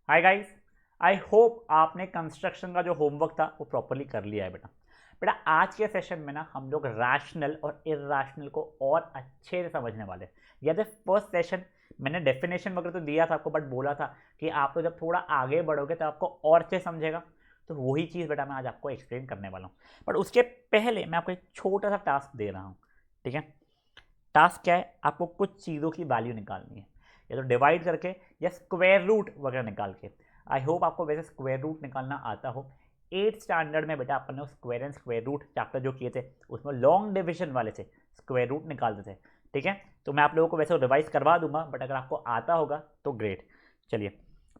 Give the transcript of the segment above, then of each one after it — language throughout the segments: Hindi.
हाय गाइस, आई होप आपने कंस्ट्रक्शन का जो होमवर्क था वो प्रॉपरली कर लिया है बेटा। बेटा आज के सेशन में ना हम लोग रैशनल और इर्राशनल को और अच्छे से समझने वाले हैं। या तो फर्स्ट सेशन मैंने डेफिनेशन वगैरह तो दिया था आपको, बट बोला था कि आप तो जब थोड़ा आगे बढ़ोगे तो आपको और अच्छे समझेगा। तो वही चीज़ बेटा मैं आज आपको एक्सप्लेन करने वाला हूँ। बट उसके पहले मैं आपको एक छोटा सा टास्क दे रहा हूँ। ठीक है, टास्क क्या है, आपको कुछ चीज़ों की वैल्यू निकालनी है, या तो डिवाइड करके या स्क्वायर रूट वगैरह निकाल के। आई होप आपको वैसे स्क्वायर रूट निकालना आता हो। 8th स्टैंडर्ड में बेटा अपन ने square and square root chapter जो किए थे उसमें लॉन्ग डिविजन वाले से स्क्वायर रूट निकालते थे। ठीक है, तो मैं आप लोगों को वैसे रिवाइज करवा दूंगा, बट अगर आपको आता होगा तो ग्रेट। चलिए,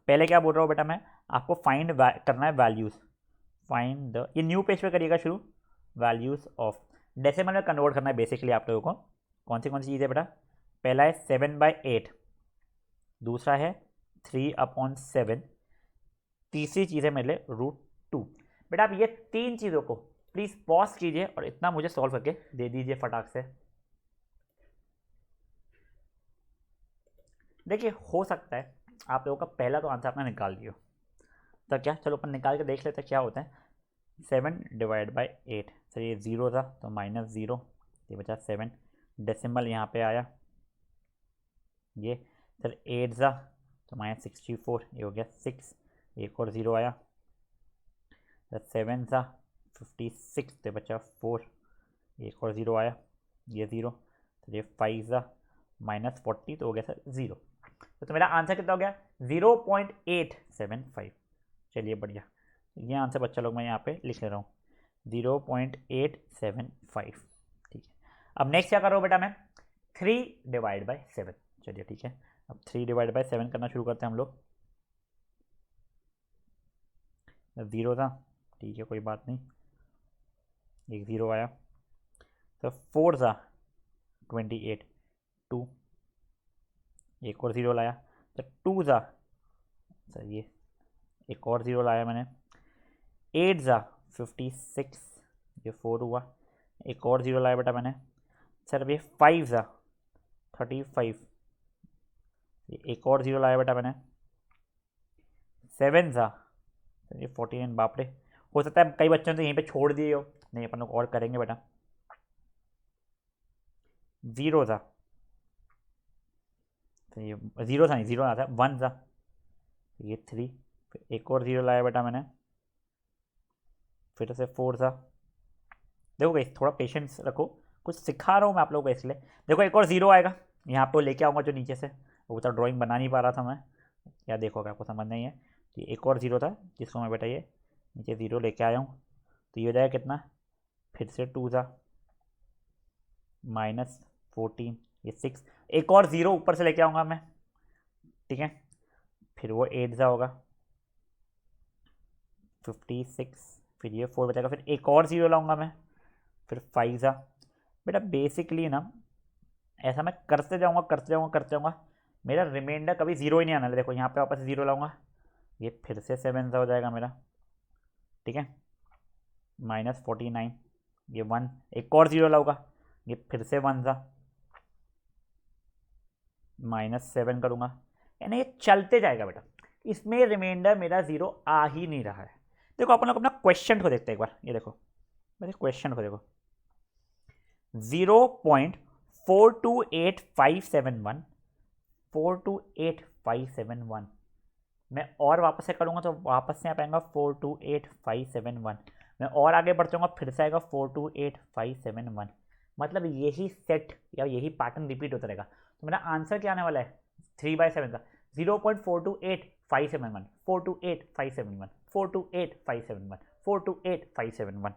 पहले क्या बोल रहा हूँ बेटा मैं, आपको फाइंड करना है वैल्यूज़। फाइंड द, ये न्यू पेज पे करिएगा शुरू, वैल्यूज़ ऑफ डेसिमल में कन्वर्ट करना है बेसिकली आप लोगों को। कौन सी चीज़ है बेटा, पहला है 7/8, दूसरा है 3/7, तीसरी चीज़ है मेरे लिए √2। बेटा आप ये तीन चीज़ों को प्लीज़ पॉज कीजिए और इतना मुझे सॉल्व करके दे दीजिए फटाक से। देखिए हो सकता है आप लोगों का पहला तो आंसर आपने निकाल लिया, तो क्या, चलो अपन निकाल के देख लेते हैं क्या होता है। 7/8, सर ये ज़ीरो था तो -0, ये बचा 7, डेसिमल यहाँ पे आया ये, सर 8 ज़ा तो -64, ये हो गया 6, एक और ज़ीरो आया, सर 7 ज़ा 56 तो बचा 4, एक और ज़ीरो आया, ये ज़ीरो, तो ये 5 ज़ा -40 तो हो गया सर ज़ीरो। तो मेरा आंसर कितना हो गया, 0.875। चलिए बढ़िया, ये आंसर बच्चा लोग मैं यहाँ पे लिख ले रहा हूँ, 0.875। ठीक है, अब नेक्स्ट क्या कर रहा हूँ बेटा मैं, 3/7। चलिए ठीक है, अब 3/7 करना शुरू करते हैं हम लोग। ज़ीरो था, ठीक है कोई बात नहीं, एक ज़ीरो आया, तो 4 था 28, 2, एक और ज़ीरो लाया, तो 2 था, सर ये एक और ज़ीरो लाया मैंने, 8 ज़ा 56, ये 4 हुआ, एक और ज़ीरो लाया बेटा मैंने, सर अब ये 5 ज़ा 35, ये एक और ज़ीरो लाया बेटा मैंने, 7 ज़ा, सर ये 49, बाप रे, हो सकता है कई बच्चों ने तो यहीं पे छोड़ दिए हो, नहीं अपन लोग और करेंगे बेटा। ज़ीरो था, तो ये ज़ीरो था नहीं, ज़ीरो आता है, 1 था, ये 3, फिर एक और ज़ीरो लाया बेटा मैंने, फिर से 4 था। देखो भाई थोड़ा पेशेंस रखो, कुछ सिखा रहा हूँ मैं आप लोगों को इसलिए। देखो एक और ज़ीरो आएगा, यहाँ पे लेके आऊँगा जो नीचे से, वो तो ड्राइंग बना नहीं पा रहा था मैं, क्या देखोगे आपको समझ नहीं है। तो ये एक और ज़ीरो था जिसको मैं बेटा ये नीचे ज़ीरो लेके आया हूँ, तो ये हो जाएगा कितना, फिर से 2 था -14, ये 6, एक और ज़ीरो ऊपर से लेके आऊँगा मैं। ठीक है, फिर वो 8 ज़ा होगा 56, फिर ये 4 बचेगा, फिर एक और ज़ीरो लाऊंगा मैं, फिर 5 ज़ा। बेटा बेसिकली ना ऐसा मैं करते जाऊँगा करते जाऊँगा करते जाऊँगा, मेरा रिमाइंडर कभी ज़ीरो ही नहीं आना। देखो यहाँ पे वापस ज़ीरो लाऊंगा, ये फिर से 7 ज़ा हो जाएगा मेरा। ठीक है, -49, ये 1, एक और ज़ीरो लाऊंगा, ये फिर से 1 ज़ा, -7 करूँगा, यानी ये चलते जाएगा बेटा, इसमें रिमाइंडर मेरा ज़ीरो आ ही नहीं रहा है। देखो अपन लोग अपना क्वेश्चन को देखते हैं एक बार, ये देखो मेरे क्वेश्चन को देखो, 0.428571, 428571, मैं और वापस से करूँगा तो वापस से यहाँ पाएंगा 428571, मैं और आगे बढ़ जाऊँगा फिर से आएगा 428571, मतलब यही सेट या यही पैटर्न रिपीट होता रहेगा। तो मेरा आंसर क्या आने वाला है 3/7 का, 0.428571, 428571, 428571, 428571।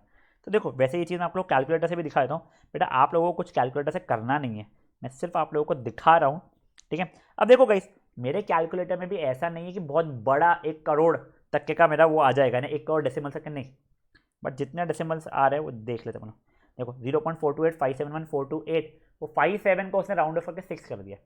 तो देखो वैसे ये चीज़ मैं आप लोग कैलकुलेटर से भी दिखा देता हूँ बेटा, आप लोगों को कुछ कैलकुलेटर से करना नहीं है, मैं सिर्फ आप लोगों को दिखा रहा हूँ। ठीक है, अब देखो गाइस मेरे कैलकुलेटर में भी ऐसा नहीं है कि बहुत बड़ा 1 करोड़ तक के का मेरा वो आ जाएगा ना, 1 करोड़ डेसिमल तक नहीं, बट जितने डेसिमल्स आ रहे हैं वो देख लेते हैं। देखो 0.428571, वो 57 को उसने राउंड ऑफ करके 6 कर दिया।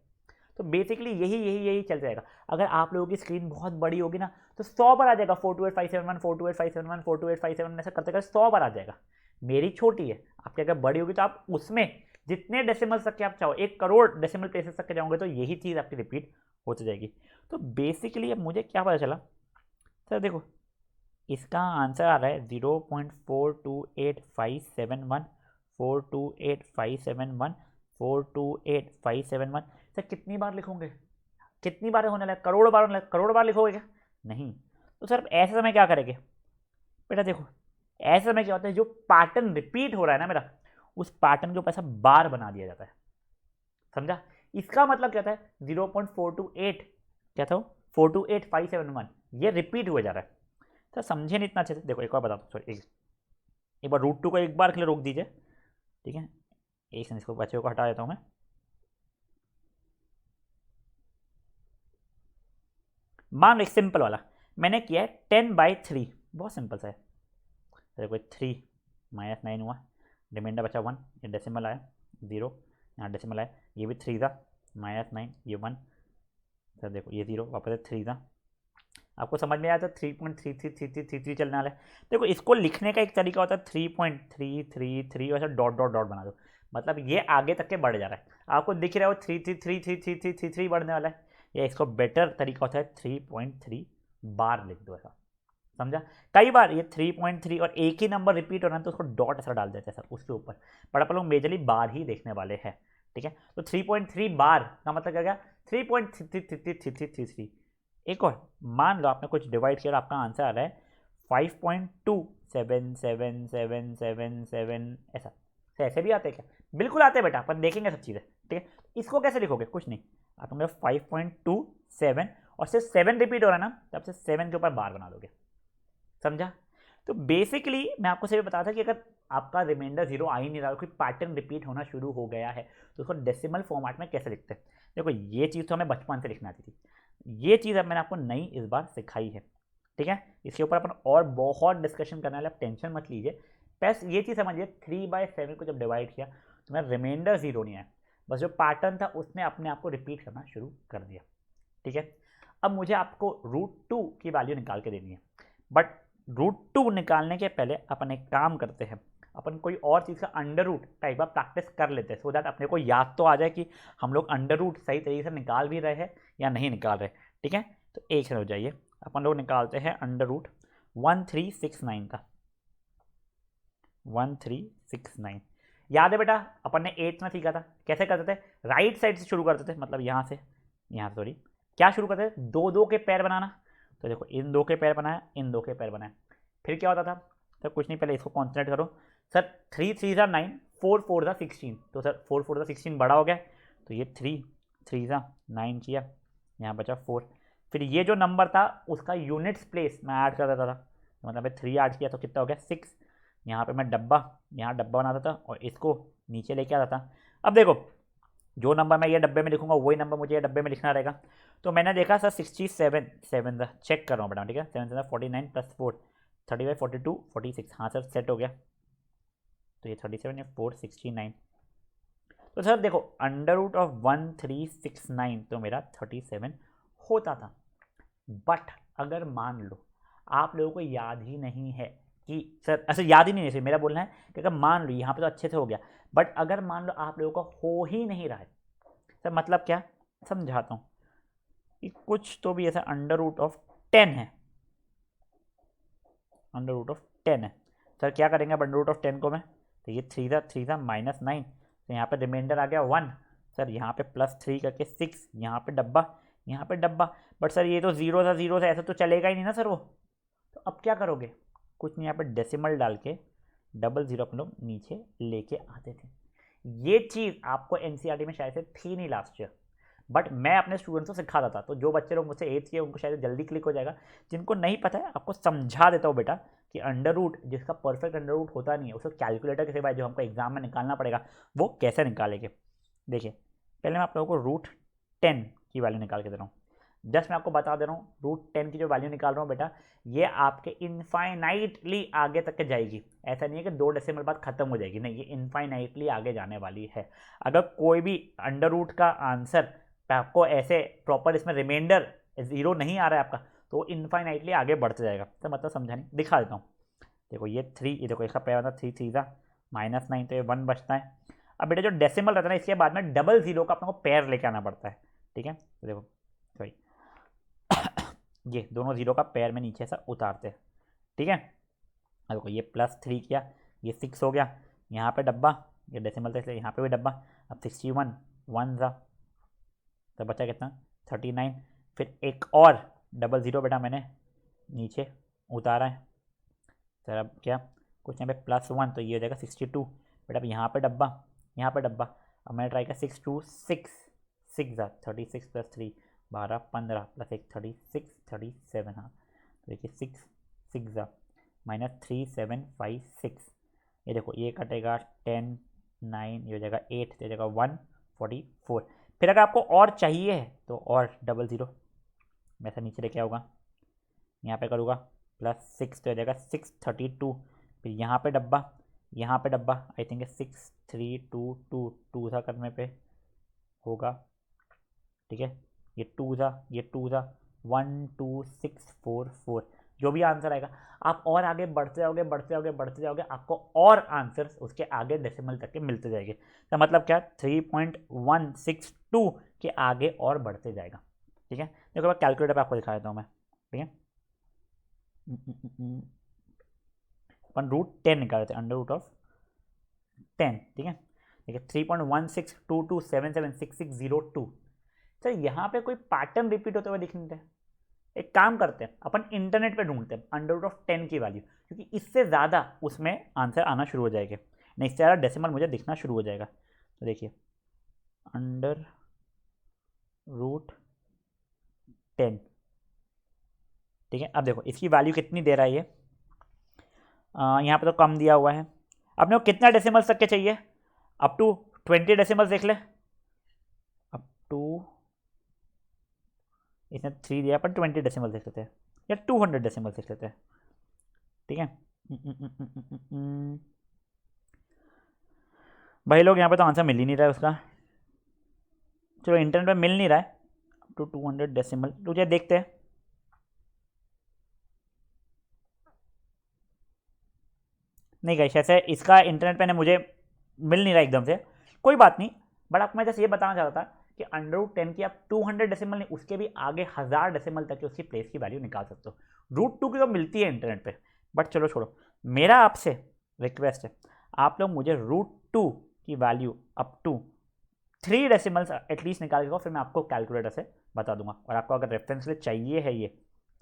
तो बेसिकली यही यही यही चल जाएगा। अगर आप लोगों की स्क्रीन बहुत बड़ी होगी ना तो 100 बार आ जाएगा, 428571, 428571, 428571, ऐसा करते करते 100 बार आ जाएगा। मेरी छोटी है, आपकी अगर बड़ी होगी तो आप उसमें जितने डेसिमल्स तक के आप चाहो, 1 करोड़ डेसिमल प्लेसेस तक के जाओगे तो यही चीज़ आपकी रिपीट होती जाएगी। तो बेसिकली अब मुझे क्या पता चला सर देखो इसका आंसर आ रहा है 0.428571, 428571, 428571। सर कितनी बार लिखोगे, कितनी बार होने लगा, करोड़ बार होने लगा, करोड़ बार लिखोगे क्या? नहीं। तो सर ऐसे समय क्या करेंगे बेटा, देखो ऐसे समय क्या होता है, जो पैटर्न रिपीट हो रहा है ना मेरा, उस पैटर्न के ऊपर ऐसा बार बना दिया जाता है, समझा? इसका मतलब क्या था, 0.428 क्या था, 428571, ये रिपीट हुआ जा रहा है। तो समझे नहीं इतना अच्छे से, देखो एक बार बताता हूँ, सॉरी एक बार रूट 2 को एक बार के लिए रोक दीजिए, ठीक है, एक सेकंड इसको बच्चे को हटा देता हूँ मैं। मान लो एक सिंपल वाला मैंने किया है 10/3, बहुत सिंपल सा है। देखो 3 -9 हुआ, रिमाइंडर बचा 1, ये डेसिमल आया 0, यहाँ डेसिमल आया, ये भी 3 था, -9 ये 1, सर देखो ये 0 वापस 3 था। आपको समझ में आया था 3.333333 चलने वाला है। देखो इसको लिखने का एक तरीका होता है 3.333 और ऐसा डॉट डॉट डॉट बना दो, मतलब ये आगे तक के बढ़ जा रहा है, आपको दिख रहा है वो 3333333 बढ़ने वाला है। या इसको बेटर तरीका होता है 3.3 बार लिख दो, ऐसा समझा? कई बार ये 3.3 और एक ही नंबर रिपीट हो रहा है तो उसको डॉट ऐसा डाल देते हैं सर उसके ऊपर, पर अपन लोग मेजरली बार ही देखने वाले हैं, ठीक है? तो 3.3 बार का मतलब क्या गया, 3.333333। एक और मान लो आपने कुछ डिवाइड किया और आपका आंसर आ रहा है 5.2777777 ऐसा। तो ऐसे भी आते हैं क्या? बिल्कुल आते हैं बेटा, अपन देखेंगे सब चीज़ें, ठीक है? इसको कैसे लिखोगे, कुछ नहीं, आप होंगे 5.27 और सिर्फ 7 रिपीट हो रहा है ना, तब से 7 के ऊपर बार बना दोगे, समझा? तो बेसिकली मैं आपको सिर्फ बता था कि अगर आपका रिमाइंडर 0 आ ही नहीं रहा, कोई पैटर्न रिपीट होना शुरू हो गया है, तो उसको डेसिमल फॉर्मेट में कैसे लिखते हैं। देखो ये चीज़ तो हमें बचपन से लिखना आती थी, ये चीज़ अब मैंने आपको नई इस बार सिखाई है, ठीक है? इसके ऊपर अपन और बहुत डिस्कशन करने वाले, आप टेंशन मत लीजिए। बस ये चीज़ समझिए 3/7 को जब डिवाइड किया तो मेरा रिमाइंडर 0 नहीं आया, बस जो पैटर्न था उसने अपने आप को रिपीट करना शुरू कर दिया, ठीक है? अब मुझे आपको √2 की वैल्यू निकाल के देनी है, बट √2 निकालने के पहले अपन एक काम करते हैं, अपन कोई और चीज़ का अंडर रूट का एक बार प्रैक्टिस कर लेते हैं, सो दैट अपने को याद तो आ जाए कि हम लोग अंडर रूट सही तरीके से निकाल भी रहे हैं या नहीं निकाल रहे, ठीक है? तो एक से हो जाइए, अपन लोग निकालते हैं अंडर रूट 1369 का, 1369। याद है बेटा अपन ने 8th में सीखा था कैसे करते थे, राइट साइड से शुरू करते थे, मतलब यहाँ से सॉरी क्या शुरू करते थे, 2 के पैर बनाना। तो देखो इन 2 के पैर बनाया, इन 2 के पैर बनाया, फिर क्या होता था सर, कुछ नहीं, पहले इसको कॉन्सेंट्रेट करो सर, 3 3 ज़ा 9, 4 4 ज़ा 16, तो सर 4 4 ज़ा 16 बड़ा हो गया, तो ये 3 3 ज़ा 9 किया, यहाँ बचा 4, फिर ये जो नंबर था उसका यूनिट्स प्लेस मैं ऐड कर देता था, मतलब 3 ऐड किया तो कितना हो गया 6, यहाँ पे मैं डब्बा, यहाँ डब्बा बनाता था और इसको नीचे लेके आता था। अब देखो जो नंबर मैं ये डब्बे में लिखूंगा वही नंबर मुझे ये डब्बे में लिखना रहेगा। तो मैंने देखा सर 67 7 चेक कर रहा हूँ बेटा, ठीक है, 7 7 49 + 4 35 42 46, हाँ सर सेट हो गया। तो ये 37 या 469, तो सर देखो अंडर रूट ऑफ 1369 तो मेरा 37 होता था। बट अगर मान लो आप लोगों को याद ही नहीं है कि सर, ऐसे याद ही नहीं है, मेरा बोलना है कि अगर मान लो यहाँ पे तो अच्छे से हो गया, बट अगर मान लो आप लोगों का हो ही नहीं रहा है, सर मतलब क्या, समझाता हूँ कि कुछ तो भी ऐसा अंडर रूट ऑफ 10 है, अंडर रूट ऑफ 10 है, सर क्या करेंगे अब अंडर रूट ऑफ 10 को मैं, तो ये 3 था -9, तो यहाँ पे रिमाइंडर आ गया 1, सर यहाँ पे +3 करके 6, यहाँ पे डब्बा, बट सर ये तो 0 था 0 से ऐसा तो चलेगा ही नहीं ना सर वो, तो अब क्या करोगे, कुछ नहीं, यहाँ पे डेसिमल डाल के 00 अपन लोग नीचे लेके आते थे। ये चीज़ आपको एनसीईआरटी में शायद से थी नहीं लास्ट ईयर, बट मैं अपने स्टूडेंट्स को सिखाता था, तो जो बच्चे लोग मुझसे 8th के उनको शायद जल्दी क्लिक हो जाएगा, जिनको नहीं पता है आपको समझा देता हूँ बेटा कि अंडर रूट जिसका परफेक्ट अंडर रूट होता नहीं है उसको कैलकुलेटर के सिवाय जो हमको एग्जाम में निकालना पड़ेगा वो कैसे निकालेंगे। देखिए पहले मैं आप लोगों को √10 की वैल्यू निकाल के दे रहा हूँ, जस्ट मैं आपको बता दे रहा हूँ √10 की जो वैल्यू निकाल रहा हूँ बेटा, ये आपके इनफाइनाइटली आगे तक के जाएगी, ऐसा नहीं है कि 2 डेसिमल बाद खत्म हो जाएगी, नहीं, ये इनफाइनाइटली आगे जाने वाली है। अगर कोई भी अंडर रूट का आंसर आपको ऐसे प्रॉपर इसमें रिमाइंडर 0 नहीं आ रहा है आपका, तो वो इनफाइनाइटली आगे बढ़ते जाएगा, तो मतलब समझा नहीं, दिखा देता हूँ। देखो ये 3, ये देखो इसका पैर था 3 3 था -9, तो ये 1 बचता है। अब बेटा जो डेसिमल रहता है ना इसके बाद में 00 का अपने को पैर लेके आना पड़ता है, ठीक है, तो देखो सॉरी ये दोनों जीरो का पेयर में नीचे से उतारते हैं, ठीक है। अब देखो ये +3 किया, ये 6 हो गया, यहाँ पे डब्बा, ये डेसिमल था इसलिए यहाँ पे भी डब्बा। अब 61 1 ज़ा, तो बचा कितना 39। फिर एक और डबल ज़ीरो बेटा मैंने नीचे उतारा है, सर अब क्या कुछ यहाँ पे +1, तो ये हो जाएगा 62 बेटा। अब यहाँ पे डब्बा, यहाँ पे डब्बा। अब मैंने ट्राई किया 6 2 6 6 ज़ा 36 +3 12 15 +1 36 37, हाँ तो देखिए 6 6 ज़ा -3 7 5 6, ये देखो ये कटेगा 10 9, ये हो जाएगा 8, तो हो जाएगा 144। फिर अगर आपको और चाहिए है तो और डबल ज़ीरो वैसे नीचे लेके आऊँगा, यहाँ पे करूँगा +6, तो हो जाएगा 632। फिर यहाँ पे डब्बा, यहाँ पे डब्बा, आई थिंक 6 3 2 2 2 सा करने पे होगा, ठीक है। ये 2 सा, ये 2 सा 1 2 6 4 4, जो भी आंसर आएगा आप और आगे बढ़ते जाओगे बढ़ते जाओगे बढ़ते जाओगे, आपको और आंसर उसके आगे डेसिमल तक के मिलते जाएंगे। तो मतलब क्या 3.162 के आगे और बढ़ते जाएगा, ठीक है। देखो मैं कैलकुलेटर पे आपको दिखा देता हूँ मैं, ठीक है। अपन √10 निकाल रहे थे, √10, ठीक है। देखिए 3.1622776602। सर यहाँ पे कोई पैटर्न रिपीट होते हुए दिख नहीं रहे। एक काम करते हैं अपन इंटरनेट पे ढूंढते हैं √10 की वैल्यू, क्योंक't इससे ज़्यादा उसमें आंसर आना शुरू हो जाएंगे, नहीं इससे ज़्यादा डेसिमल मुझे दिखना शुरू हो जाएगा। तो देखिए √10, ठीक है। अब देखो इसकी वैल्यू कितनी दे रहा है ये, यहाँ पे तो कम दिया हुआ है। अपने को कितना डेसिमल्स तक के चाहिए, अप टू 20 डेसिमल्स देख ले, अप टू इसने 3 दिया पर 20 डेसिमल देख लेते हैं या 200 डेसिमल देख लेते हैं, ठीक है। भाई लोग यहाँ पे तो आंसर मिल ही नहीं रहा है उसका, चलो इंटरनेट पे मिल नहीं रहा है। अप टू 200 डेसिमल तुझे देखते हैं, नहीं गाइस ऐसे इसका इंटरनेट पे मुझे मिल नहीं रहा एकदम से, कोई बात नहीं। बट आपको मैं जैसे ये बताना चाहता था कि √10 की आप 200 डेसिमल नहीं, उसके भी आगे 1000 डेसिमल तक की उसकी प्लेस की वैल्यू निकाल सकते हो। √2 की तो मिलती है इंटरनेट पे, बट चलो छोड़ो, मेरा आपसे रिक्वेस्ट है आप लोग मुझे √2 की value up to 3 decimals at least निकाल के, फिर मैं आपको कैलकुलेटर से बता दूंगा। और आपको अगर रेफरेंस लिए चाहिए है ये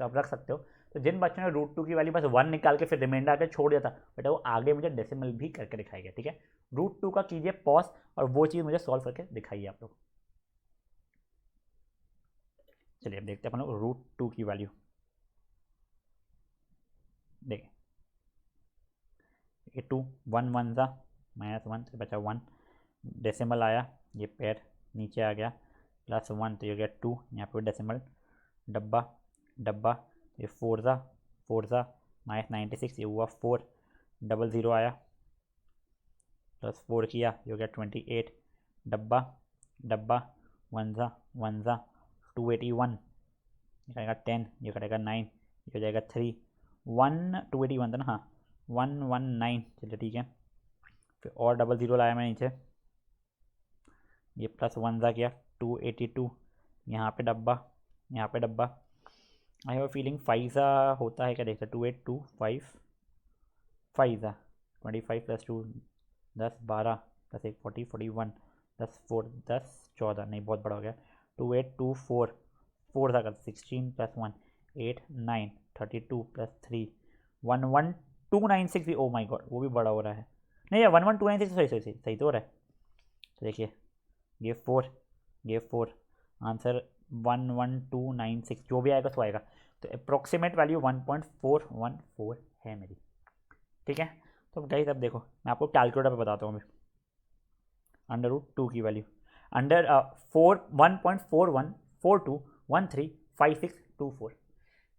तो आप रख सकते हो। तो जिन बच्चों ने √2 की वैल्यू बस 1 निकाल के फिर रिमाइंडर आके छोड़ दिया था बेटा, वो आगे मुझे डेसिमल भी करके दिखाएगा, ठीक है। √2 का कीजिए पॉज और वो चीज़ मुझे सॉल्व करके दिखाइए आप लोग। चलिए अब देखते हैं अपन लोग √2 की वैल्यू, देखें ये 2 1 1 ज़ा -1 से बचा 1, डेसिमल आया, ये पेयर नीचे आ गया +1, तो ये हो गया 2, यहाँ पे डेसिमल डब्बा डब्बा, ये 4 ज़ा -96, ये हुआ 4, डबल ज़ीरो आया +4 किया, ये हो गया 28, डब्बा डब्बा 1 ज़ा 281, ये करेगा 10, ये करेगा 9, ये हो जाएगा 3 1 281 था ना, हाँ 119, चलिए ठीक है। फिर और डबल ज़ीरो लाया मैं नीचे, ये +1 ज़ा किया 282, यहाँ पे डब्बा यहाँ पे डब्बा, आई हैव अ फीलिंग 5 ज़ा होता है क्या, देखते 282 5 5 ज़ा 25 + 2 10 12 +1 40 41 10 4 10 14, नहीं बहुत बड़ा हो गया, 2824 4 ज़ा 16 + 1 8 9 32 + 3 11296 भी, ओ माय गॉड वो भी बड़ा हो रहा है, नहीं यार 11296 सही तो हो रहा है। तो देखिए ये 4 आंसर 11296, जो भी आएगा सो आएगा। तो अप्रोक्सीमेट वैल्यू 1.414 है मेरी, ठीक है। तो गाइस अब देखो मैं आपको कैलकुलेटर पे बताता हूँ अभी √2 की वैल्यू, अंडर 1.4142135624,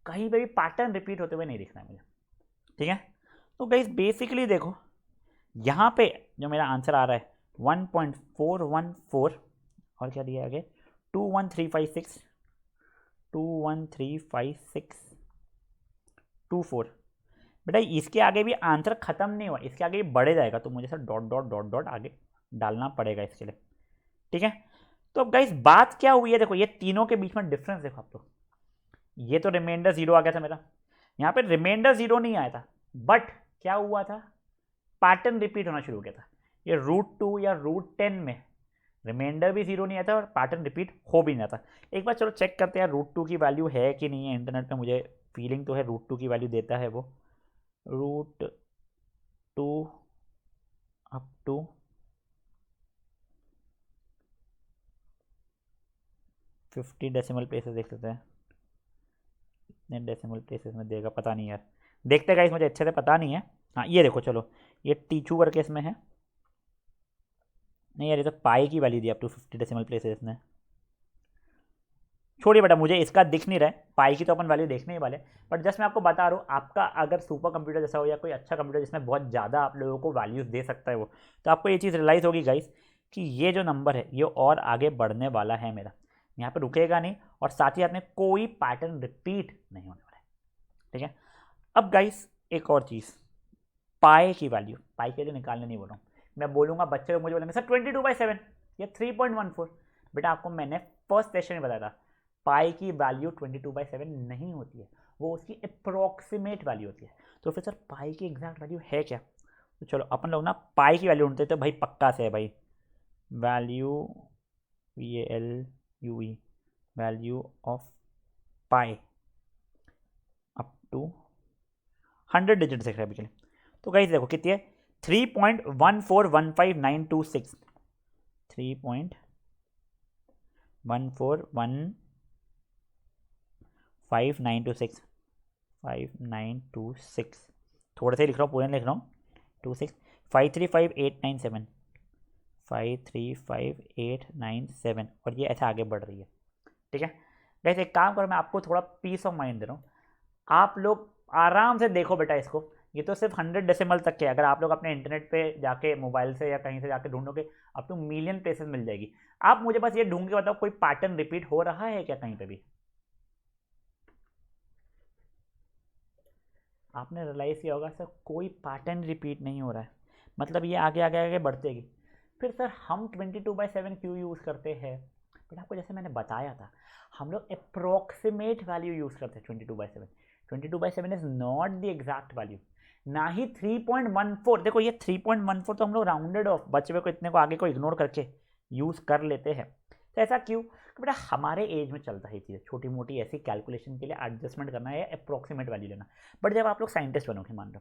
कहीं पे भी पैटर्न रिपीट होते हुए नहीं दिखना है मुझे, ठीक है। तो गाइस बेसिकली देखो यहाँ पे जो मेरा आंसर आ रहा है 1.414, और क्या दिया आगे 21356 बेटा, इसके आगे भी आंसर खत्म नहीं हुआ, इसके आगे भी बढ़े जाएगा, तो मुझे sir dot dot dot dot आगे डालना पड़ेगा इसके लिए, ठीक है। तो अब गाइस बात क्या हुई है, देखो ये तीनों के बीच में डिफरेंस देखो आप लोग, ये तो रिमाइंडर 0 आ गया था मेरा, यहाँ पे रिमाइंडर 0 नहीं आया था, बट क्या हुआ था, पैटर्न रिपीट होना शुरू हो गया था। ये √2 या √10 में रिमाइंडर भी 0 नहीं आया था और पैटर्न रिपीट हो भी नहीं था। एक बार चलो चेक करते हैं √2 की वैल्यू है कि नहीं है। इंटरनेट पे मुझे फीलिंग तो है √2 की वैल्यू देता है वो। √2 अप टू 50 डेसिमल प्लेसेस देख लेते हैं, कितने डेसिमल प्लेसेस में देगा पता नहीं यार, देखते गाइस, मुझे अच्छे से पता नहीं है। हाँ ये देखो, चलो ये टीचू करके इसमें है, नहीं यार ये तो पाई की वैल्यू दी अप टू 50 डेसिमल प्लेसेस ने। छोड़िए बेटा, मुझे इसका दिख नहीं रहा है, पाई की तो अपन वैल्यू देखने ही वाले, बट जस्ट मैं आपको बता रहा हूँ, आपका अगर सुपर कंप्यूटर जैसा हो या कोई अच्छा कंप्यूटर जिसमें बहुत ज़्यादा आप लोगों को वैल्यूज़ दे सकता है वो, तो आपको ये चीज़ रियलाइज़ होगी गाइस कि ये जो नंबर है ये और आगे बढ़ने वाला है मेरा, यहाँ पे रुकेगा नहीं, और साथ ही साथ में कोई पैटर्न रिपीट नहीं होने वाला है। ठीक है, अब गाइस एक और चीज़, पाई की वैल्यू, पाई के लिए निकालने नहीं बोल रहा हूँ मैं, बोलूँगा बच्चे मुझे बोलेंगे सर 22/7 या 3.14, बेटा आपको मैंने फर्स्ट सेशन में बताया था पाई की वैल्यू 22/7 नहीं होती है, वो उसकी अप्रॉक्सीमेट वैल्यू होती है। तो फिर सर पाई की एग्जैक्ट वैल्यू है क्या, तो चलो अपन लोग ना पाई की वैल्यू ढूंढते तो भाई पक्का से है भाई, value VALUE value of pi up to 100 digit देख रहे हैं अभी के लिए। तो गाइस देखो कितनी है, 3.1415926, 3.1415926, 5926, थोड़े से लिख रहा हूँ, पूरे लिख रहा हूँ, 26 535,897, 535,897, और ये ऐसे आगे बढ़ रही है। ठीक है गाइस, एक काम करो, मैं आपको थोड़ा पीस ऑफ माइंड दे रहा हूँ, आप लोग आराम से देखो बेटा इसको, ये तो सिर्फ 100 डेसिमल तक के, अगर आप लोग अपने इंटरनेट पे जाके मोबाइल से या कहीं से जाके ढूंढोगे अब तो मिलियन प्लेसेस मिल जाएगी। आप मुझे बस ये ढूंढ के बताओ कोई पैटर्न रिपीट हो रहा है क्या कहीं पे भी, आपने रियलाइज किया होगा सर कोई पैटर्न रिपीट नहीं हो रहा है, मतलब ये आगे आगे आगे बढ़तेगी। फिर सर हम 22/7 क्यों यूज़ करते हैं, बट आपको जैसे मैंने बताया था हम लोग अप्रॉक्सीमेट वैल्यू यूज़ करते हैं 22/7, 22/7 is not the exact value, ना ही 3.14, देखो ये 3.14 तो हम लोग राउंडेड ऑफ बचे हुए को इतने को आगे को इग्नोर करके यूज़ कर लेते हैं। तो ऐसा क्यों, बेटा हमारे एज में चलता है चीज़ें, छोटी मोटी ऐसी कैलकुलेशन के लिए एडजस्टमेंट करना है या अप्रॉक्सीमेट वैल्यू लेना, बट जब आप लोग साइंटिस्ट बनोगे, मान लो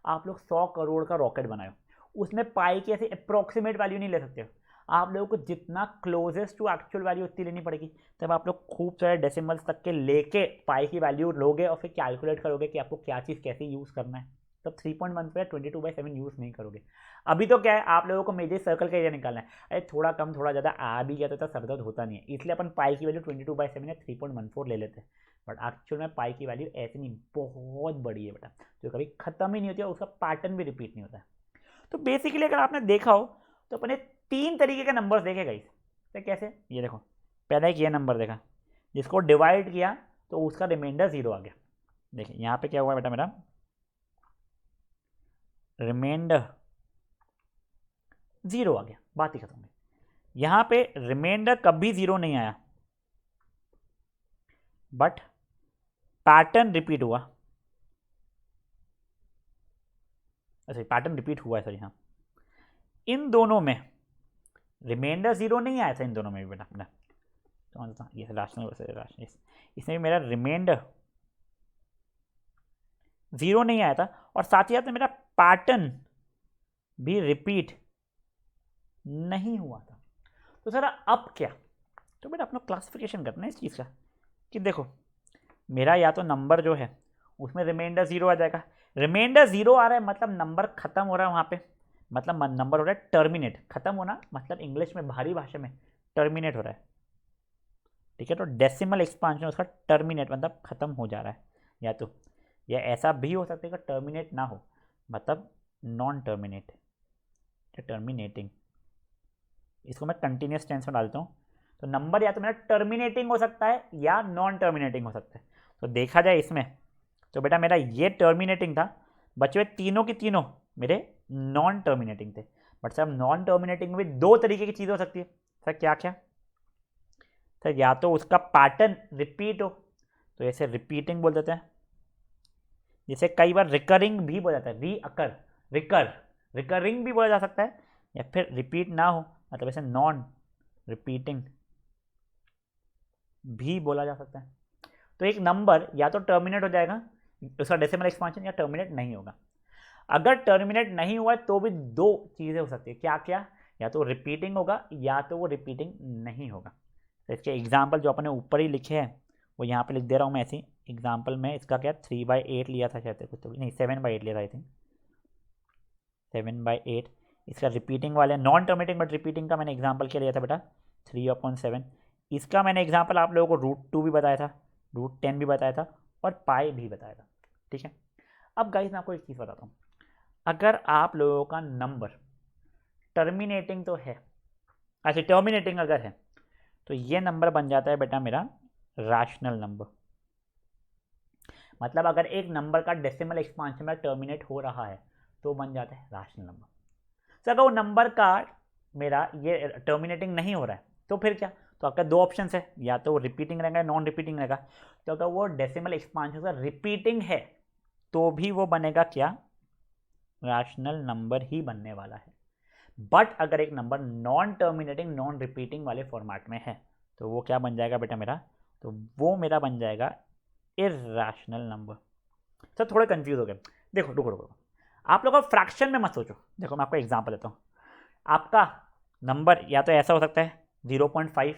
आप लोग 100 करोड़ का रॉकेट बनाए, उसमें पाई की ऐसी अप्रॉक्सीमेट वैल्यू नहीं ले सकते हो, आप लोगों को जितना क्लोजेस्ट टू एक्चुअल वैल्यू उतनी लेनी पड़ेगी, तब आप लोग खूब सारे डेसिमल्स तक के लेके पाई की वैल्यू लोगे और फिर कैलकुलेट करोगे कि आपको क्या चीज़ कैसे यूज़ करना है, तब 3.1 पे 22/7 यूज़ नहीं करोगे। अभी तो क्या है, आप लोगों को मेजर सर्कल का एरिया निकालना है, अरे थोड़ा कम थोड़ा ज़्यादा आ भी गया तो सर दर्द होता नहीं है, इसलिए अपन पाई की वैल्यू 22/7 या 3.14 ले लेते हैं, बट एक्चुअल में पाई की वैल्यू ऐसी नहीं, बहुत बड़ी है बेटा, जो कभी खत्म ही नहीं होती है, उसका पैटर्न भी रिपीट नहीं होता है। तो बेसिकली अगर आपने देखा हो तो अपने 3 तरीके के नंबर्स देखे गए, तो कैसे, ये देखो पहला एक ये नंबर देखा जिसको डिवाइड किया तो उसका रिमाइंडर 0 आ गया, देखिए यहाँ पे क्या हुआ बेटा, मेरा रिमाइंडर 0 आ गया, बात ही खत्म हो गई। यहाँ पे रिमाइंडर कभी 0 नहीं आया, बट पैटर्न रिपीट हुआ, अच्छा पैटर्न रिपीट हुआ है सर, यहाँ इन दोनों में रिमाइंडर 0 नहीं आया था, इन दोनों में भी बेटा, तो ये राशनल वर्सेस राशनल, इसमें भी मेरा रिमाइंडर 0 नहीं आया था, और साथ ही साथ में मेरा पैटर्न भी रिपीट नहीं हुआ था। तो सर अब क्या, तो बेटा अपना क्लासिफिकेशन करना है इस चीज़ का कि देखो मेरा या तो नंबर जो है उसमें रिमाइंडर 0 आ जाएगा, रिमाइंडर 0 आ रहा है मतलब नंबर खत्म हो रहा है वहाँ पे, मतलब नंबर हो रहा है टर्मिनेट, खत्म होना मतलब इंग्लिश में भारी भाषा में टर्मिनेट हो रहा है। ठीक है, तो डेसिमल एक्सपांशन उसका टर्मिनेट मतलब खत्म हो जा रहा है, या तो या ऐसा भी हो सकता है कि टर्मिनेट ना हो, मतलब नॉन टर्मिनेट या टर्मिनेटिंग, इसको मैं कंटिन्यूस टेंस में डालता हूँ, तो नंबर या तो मेरा टर्मिनेटिंग हो सकता है या नॉन टर्मिनेटिंग हो सकता है। तो देखा जाए इसमें तो बेटा मेरा ये टर्मिनेटिंग था, बचे हुए तीनों की तीनों मेरे नॉन टर्मिनेटिंग थे, बट सर नॉन टर्मिनेटिंग में 2 तरीके की चीज़ हो सकती है, सर क्या क्या, सर या तो उसका पैटर्न रिपीट हो, तो ऐसे रिपीटिंग बोल देते हैं, जिसे कई बार रिकरिंग भी बोला जाता है, रिकरिंग भी बोला जा सकता है, या फिर रिपीट ना हो मतलब ऐसे नॉन रिपीटिंग भी बोला जा सकता है। तो एक नंबर या तो टर्मिनेट हो जाएगा, उसका डेसिमल एक्सपांशन, या टर्मिनेट नहीं होगा। अगर टर्मिनेट नहीं हुआ तो भी दो चीज़ें हो सकती है, क्या क्या, या तो रिपीटिंग होगा या तो वो रिपीटिंग नहीं होगा। तो इसके एग्जाम्पल जो अपने ऊपर ही लिखे हैं वो यहाँ पे लिख दे रहा हूँ मैं ऐसे एग्जाम्पल में। इसका क्या 3/8 लिया था शायद, कुछ तो नहीं 7/8 लिया था आई थिंक, 7/8। इसका रिपीटिंग वाले नॉन टर्मिनेटिंग बट रिपीटिंग का मैंने एग्जाम्पल क्या लिया था बेटा 3/7। इसका मैंने एग्जाम्पल आप लोगों को √2 भी बताया था, √10 भी बताया था, और पाई भी बताया था। ठीक है, अब गाइस मैं आपको एक चीज़ बताता हूँ, अगर आप लोगों का नंबर टर्मिनेटिंग तो है, अच्छा टर्मिनेटिंग अगर है तो ये नंबर बन जाता है बेटा मेरा रैशनल नंबर। मतलब अगर एक नंबर का डेसिमल एक्सपांशन में टर्मिनेट हो रहा है तो बन जाता है रैशनल नंबर। तो अगर वो नंबर का मेरा ये टर्मिनेटिंग नहीं हो रहा है तो फिर क्या, तो आपका दो ऑप्शन है, या तो वो रिपीटिंग रहेगा नॉन रिपीटिंग रहेगा। तो अगर वो डेसिमल एक्सपांशन का रिपीटिंग है तो भी वो बनेगा क्या, रैशनल नंबर ही बनने वाला है। बट अगर एक number non terminating non repeating वाले फॉर्मेट में है तो वो क्या बन जाएगा बेटा मेरा, तो वो मेरा बन जाएगा इर्रेशनल नंबर। सर थोड़े कंफ्यूज हो गए, देखो रुको रुको, आप लोग फ्रैक्शन में मत सोचो। देखो मैं आपको एग्जांपल देता हूँ, आपका नंबर या तो ऐसा हो सकता है 0.5,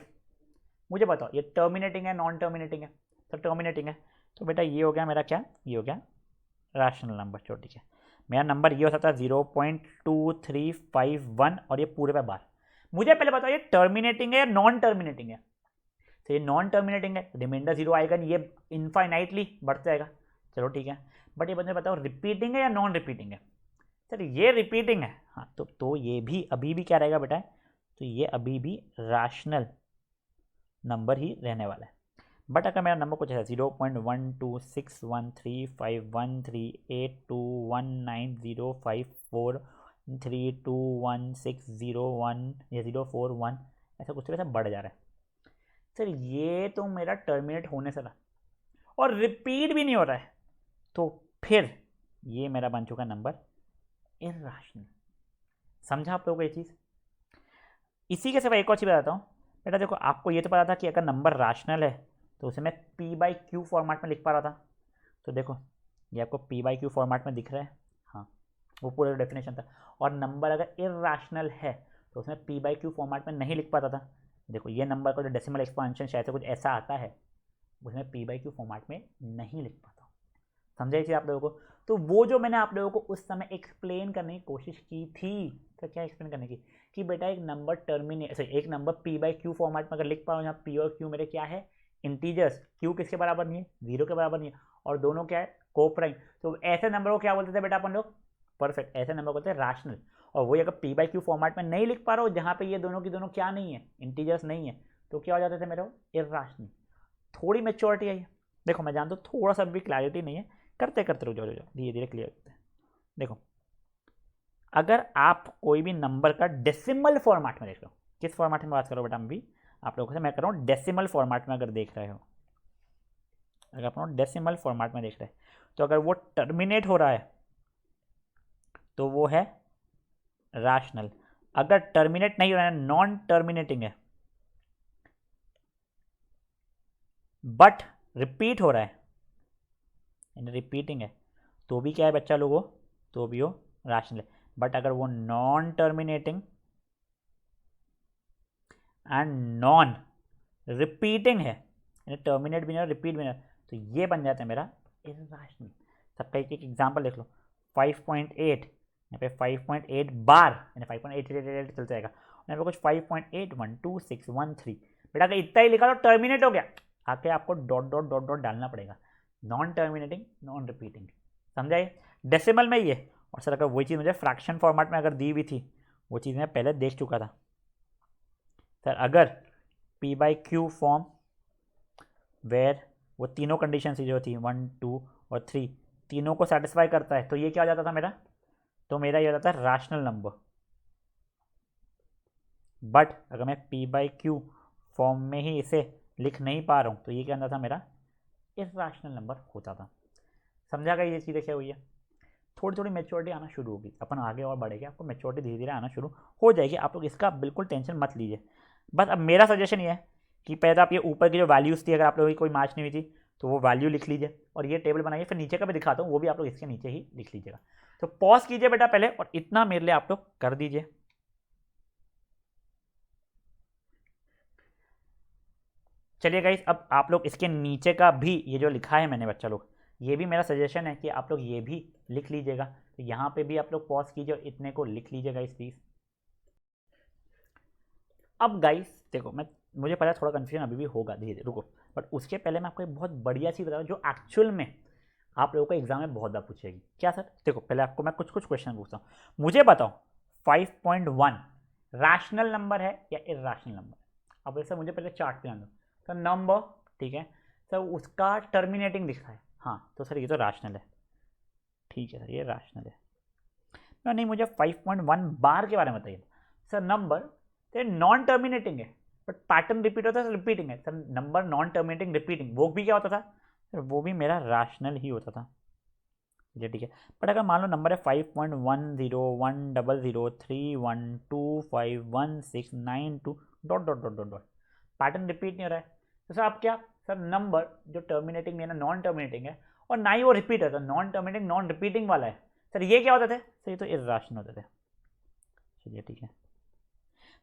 मुझे बताओ ये टर्मिनेटिंग है नॉन टर्मिनेटिंग है, तो टर्मिनेटिंग है, तो बेटा ये हो गया मेरा क्या, ये हो गया रैशनल नंबर। चलो ठीक है, मेरा नंबर ये हो सकता है 0.2351 और ये पूरे पे बार। मुझे पहले बताओ ये टर्मिनेटिंग है या नॉन टर्मिनेटिंग है। तो ये नॉन टर्मिनेटिंग है, रिमाइंडर 0 आएगा नहीं, ये इनफाइनाइटली बढ़ता जाएगा। चलो ठीक है, बट ये मुझे बताओ रिपीटिंग है या नॉन रिपीटिंग है। सर ये रिपीटिंग है, हाँ तो ये भी अभी भी क्या रहेगा बेटा, तो ये अभी भी रैशनल नंबर ही रहने वाला है। बट अगर मेरा नंबर कुछ है 0.12613513821905432160 या 041 ऐसा कुछ तो ऐसा बढ़ जा रहा है। सर ये तो मेरा टर्मिनेट होने से रहा और रिपीट भी नहीं हो रहा है, तो फिर ये मेरा बन चुका नंबर इर्रेशनल। समझा आप लोगों को ये चीज़। इसी के सिवा एक और चीज़ बताता हूँ बेटा, देखो आपको ये तो पता था कि अगर नंबर रैशनल है तो उसे मैं P/Q फॉर्मेट में लिख पा रहा था। तो देखो ये आपको P/Q फॉर्मेट में दिख रहा है, हाँ वो पूरा डेफिनेशन था। और नंबर अगर इर्रेशनल है तो उसमें P/Q फॉर्मेट में नहीं लिख पाता था। देखो ये नंबर का जो डेसिमल एक्सपांशन शायद से कुछ ऐसा आता है, उसमें P/Q फॉर्मेट में नहीं लिख पाता। समझा इसे आप लोगों को। तो वो जो मैंने आप लोगों को उस समय एक्सप्लेन करने की कोशिश की थी, तो क्या एक्सप्लेन करने की, कि बेटा एक नंबर एक नंबर P/Q फॉर्मेट में अगर लिख पा रहा हूँ, यहाँ P और Q मेरे क्या है, इंटीजर्स, Q किसके बराबर नहीं है, 0 के बराबर नहीं है, और दोनों क्या है, कोप्राइम। तो ऐसे नंबर को क्या बोलते थे बेटा अपन लोग, परफेक्ट, ऐसे नंबर बोलते हैं रैशनल। और वही अगर P/Q फॉर्मेट में नहीं लिख पा रहा हूँ, जहाँ पे ये दोनों की दोनों क्या नहीं है, इंटीजर्स नहीं है, तो क्या हो जाते थे मेरे इर्रेशनल। थोड़ी मेच्योरिटी आई है। देखो मैं जानता हूँ थोड़ा सा भी क्लैरिटी नहीं है, करते करते रुक जाओ धीरे धीरे क्लियर करते हैं। देखो अगर आप कोई भी नंबर का डेसिमल फॉर्मेट में देख लो, किस फॉर्मेट में बात करो बेटा, भी आप लोगों से मैं कर रहा हूँ डेसिमल फॉर्मेट में अगर देख रहे हो, अगर आप डेसिमल फॉर्मेट में देख रहे हैं, तो अगर वो टर्मिनेट हो रहा है तो वो है रैशनल। अगर टर्मिनेट नहीं हो रहा है, नॉन टर्मिनेटिंग है, बट रिपीट हो रहा है, रिपीटिंग है, तो भी क्या है बच्चा लोगों, तो भी वो रैशनल है। बट अगर वो non terminating and non repeating है, यानी टर्मिनेट भी नहीं रिपीट भी नहीं, तो ये बन जाता है मेरा इर्रेशनल। सबका एक एक एग्जाम्पल देख लो, 5.8 यहाँ पे 5.8 बार, यानी 5.8 चल जाएगा, यहाँ पे कुछ 5.812613। बेटा अगर इतना ही लिखा तो टर्मिनेट हो गया, आके आपको डॉट डॉट डॉट डॉट डालना पड़ेगा, नॉन टर्मिनेटिंग नॉन रिपीटिंग। समझाइए डेसिमल में ये। और सर अगर वही चीज़ मुझे फ्रैक्शन फॉर्मेट में अगर दी हुई थी, वो चीज़ मैं पहले देख चुका था। सर अगर P/Q फॉर्म वेयर वो तीनों कंडीशन जो थी 1 2 और 3 तीनों को सेटिस्फाई करता है, तो ये क्या हो जाता था मेरा, तो मेरा ये हो जाता है रैशनल नंबर। बट अगर मैं P/Q फॉर्म में ही इसे लिख नहीं पा रहा हूँ तो ये क्या था मेरा इर्राशनल नंबर होता था। समझा गया ये चीज़ें क्या हुई है? थोड़ी थोड़ी मेच्योरिटी आना शुरू होगी, अपन आगे और बढ़ेंगे, आपको मेच्योरिटी धीरे धीरे आना शुरू हो जाएगी। आप लोग इसका बिल्कुल टेंशन मत लीजिए। बस अब मेरा सजेशन ये है कि पहले तो आप ये ऊपर की जो वैल्यूज़ थी, अगर आप लोगों की कोई मैच नहीं हुई थी तो वो वैल्यू लिख लीजिए और ये टेबल बनाइए। फिर नीचे का भी दिखाता हूँ, वो भी आप लोग इसके नीचे ही लिख लीजिएगा। तो पॉज कीजिए बेटा पहले और इतना मेरे लिए आप लोग कर दीजिए। चलिए गाइस, अब आप लोग इसके नीचे का भी ये जो लिखा है मैंने बच्चा लोग, ये भी मेरा सजेशन है कि आप लोग ये भी लिख लीजिएगा। तो यहाँ पे भी आप लोग पॉज कीजिए और इतने को लिख लीजिएगा इस प्लीज़। अब गाइस देखो, मुझे पता है थोड़ा कन्फ्यूजन अभी भी होगा, धीरे धीरे रुको, बट उसके पहले मैं आपको एक बहुत बढ़िया चीज़ बता रहा हूँ जो एक्चुअल में आप लोगों को एग्जाम में बहुत बार पूछेगी। क्या सर? देखो पहले आपको मैं कुछ कुछ क्वेश्चन पूछता हूँ, मुझे बताओ 5.1 रैशनल नंबर है या इर्राशनल नंबर? अब वैसे मुझे पहले चार्ट पे आना सर, नंबर ठीक है सर, उसका टर्मिनेटिंग दिखा है, हाँ तो सर ये तो रैशनल है। ठीक है सर, ये रैशनल है। नहीं, मुझे 5.1 बार के बारे में बताइए सर। नंबर तो नॉन टर्मिनेटिंग है बट पैटर्न रिपीट होता है, रिपीटिंग है sir. Number non terminating repeating, वो भी क्या होता था सर? वो भी मेरा रैशनल ही होता था। चलिए ठीक है, बट अगर मान लो नंबर है 5.10, 100, 100, 312, 51692 dot dot dot dot dot, pattern repeat नहीं हो रहा है तो सर आप क्या सर, नंबर जो टर्मिनेटिंग नहीं है ना, नॉन टर्मिनेटिंग है और ना ही वो रिपीट है, नॉन टर्मिनेटिंग नॉन रिपीटिंग वाला है सर, ये क्या होते थे सर? ये तो इर्राशनल होते थे। चलिए ठीक है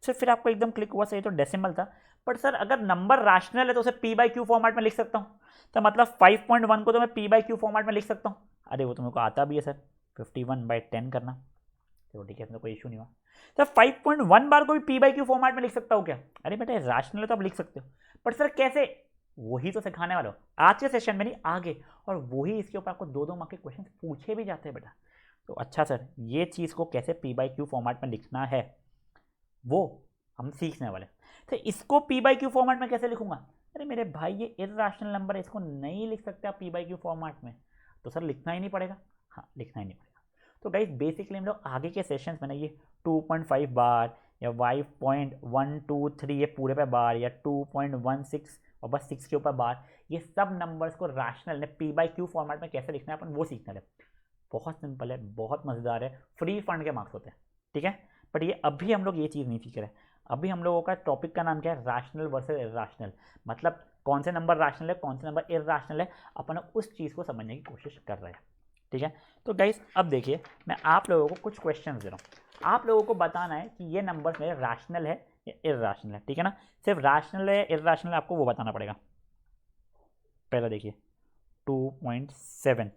सर, फिर आपको एकदम क्लिक हुआ सर, ये तो डेसिमल था। बट सर अगर नंबर रैशनल है तो उसे पी बाई क्यू फॉर्मेट में लिख सकता हूँ, तो मतलब 5.1 को तो मैं पी बाई क्यू फॉर्मेट में लिख सकता हूँ। अरे वो तो मेरे को आता भी है सर, 51/10 करना। चलो ठीक है, इसमें कोई इशू नहीं हुआ सर। 5.1 बार को भी पी बाई क्यू फॉर्मेट में लिख सकता हूँ क्या? अरे बेटा रैशनल है तो आप लिख सकते हो, बट सर कैसे? वही तो सिखाने वाला हो आज के सेशन में, नहीं आगे। और वही इसके ऊपर आपको 2-2 मार्क के क्वेश्चन पूछे भी जाते हैं बेटा। तो अच्छा सर, ये चीज़ को कैसे पी बाई क्यू फॉर्मेट में लिखना है वो हम सीखने वाले। तो इसको पी बाई क्यू फॉर्मेट में कैसे लिखूंगा? अरे मेरे भाई ये इर्राशनल नंबर है, इसको नहीं लिख सकते आप पी बाई क्यू फॉर्मेट में, तो सर लिखना ही नहीं पड़ेगा। हाँ, लिखना ही नहीं पड़ेगा। तो गाइस बेसिकली हम लोग आगे के सेशंस में ना ये 2.5 बार या 5.123 ये पूरे पे बार या 2.16 और बस 6 के ऊपर बार, ये सब नंबर्स को रैशनल ने पी बाई क्यू फॉर्मेट में कैसे लिखना है अपन वो सीखने वाले। बहुत सिंपल है, बहुत मज़ेदार है, फ्री फंड के मार्क्स होते हैं, ठीक है। बट ये अभी हम लोग ये चीज़ नहीं सीख रहे। अभी हम लोगों का टॉपिक का नाम क्या है? रैशनल वर्सेस इर्राशनल, मतलब कौन से नंबर रैशनल है, कौन से नंबर इर्राशनल है, अपन उस चीज़ को समझने की कोशिश कर रहे हैं, ठीक है। तो गाइस अब देखिए, मैं आप लोगों को कुछ क्वेश्चन दे रहा हूँ, आप लोगों को बताना है कि ये नंबर मेरे रैशनल है या इर्राशनल है, ठीक है ना। सिर्फ रैशनल है इर्राशनल है आपको वो बताना पड़ेगा। पहला देखिए 2.7,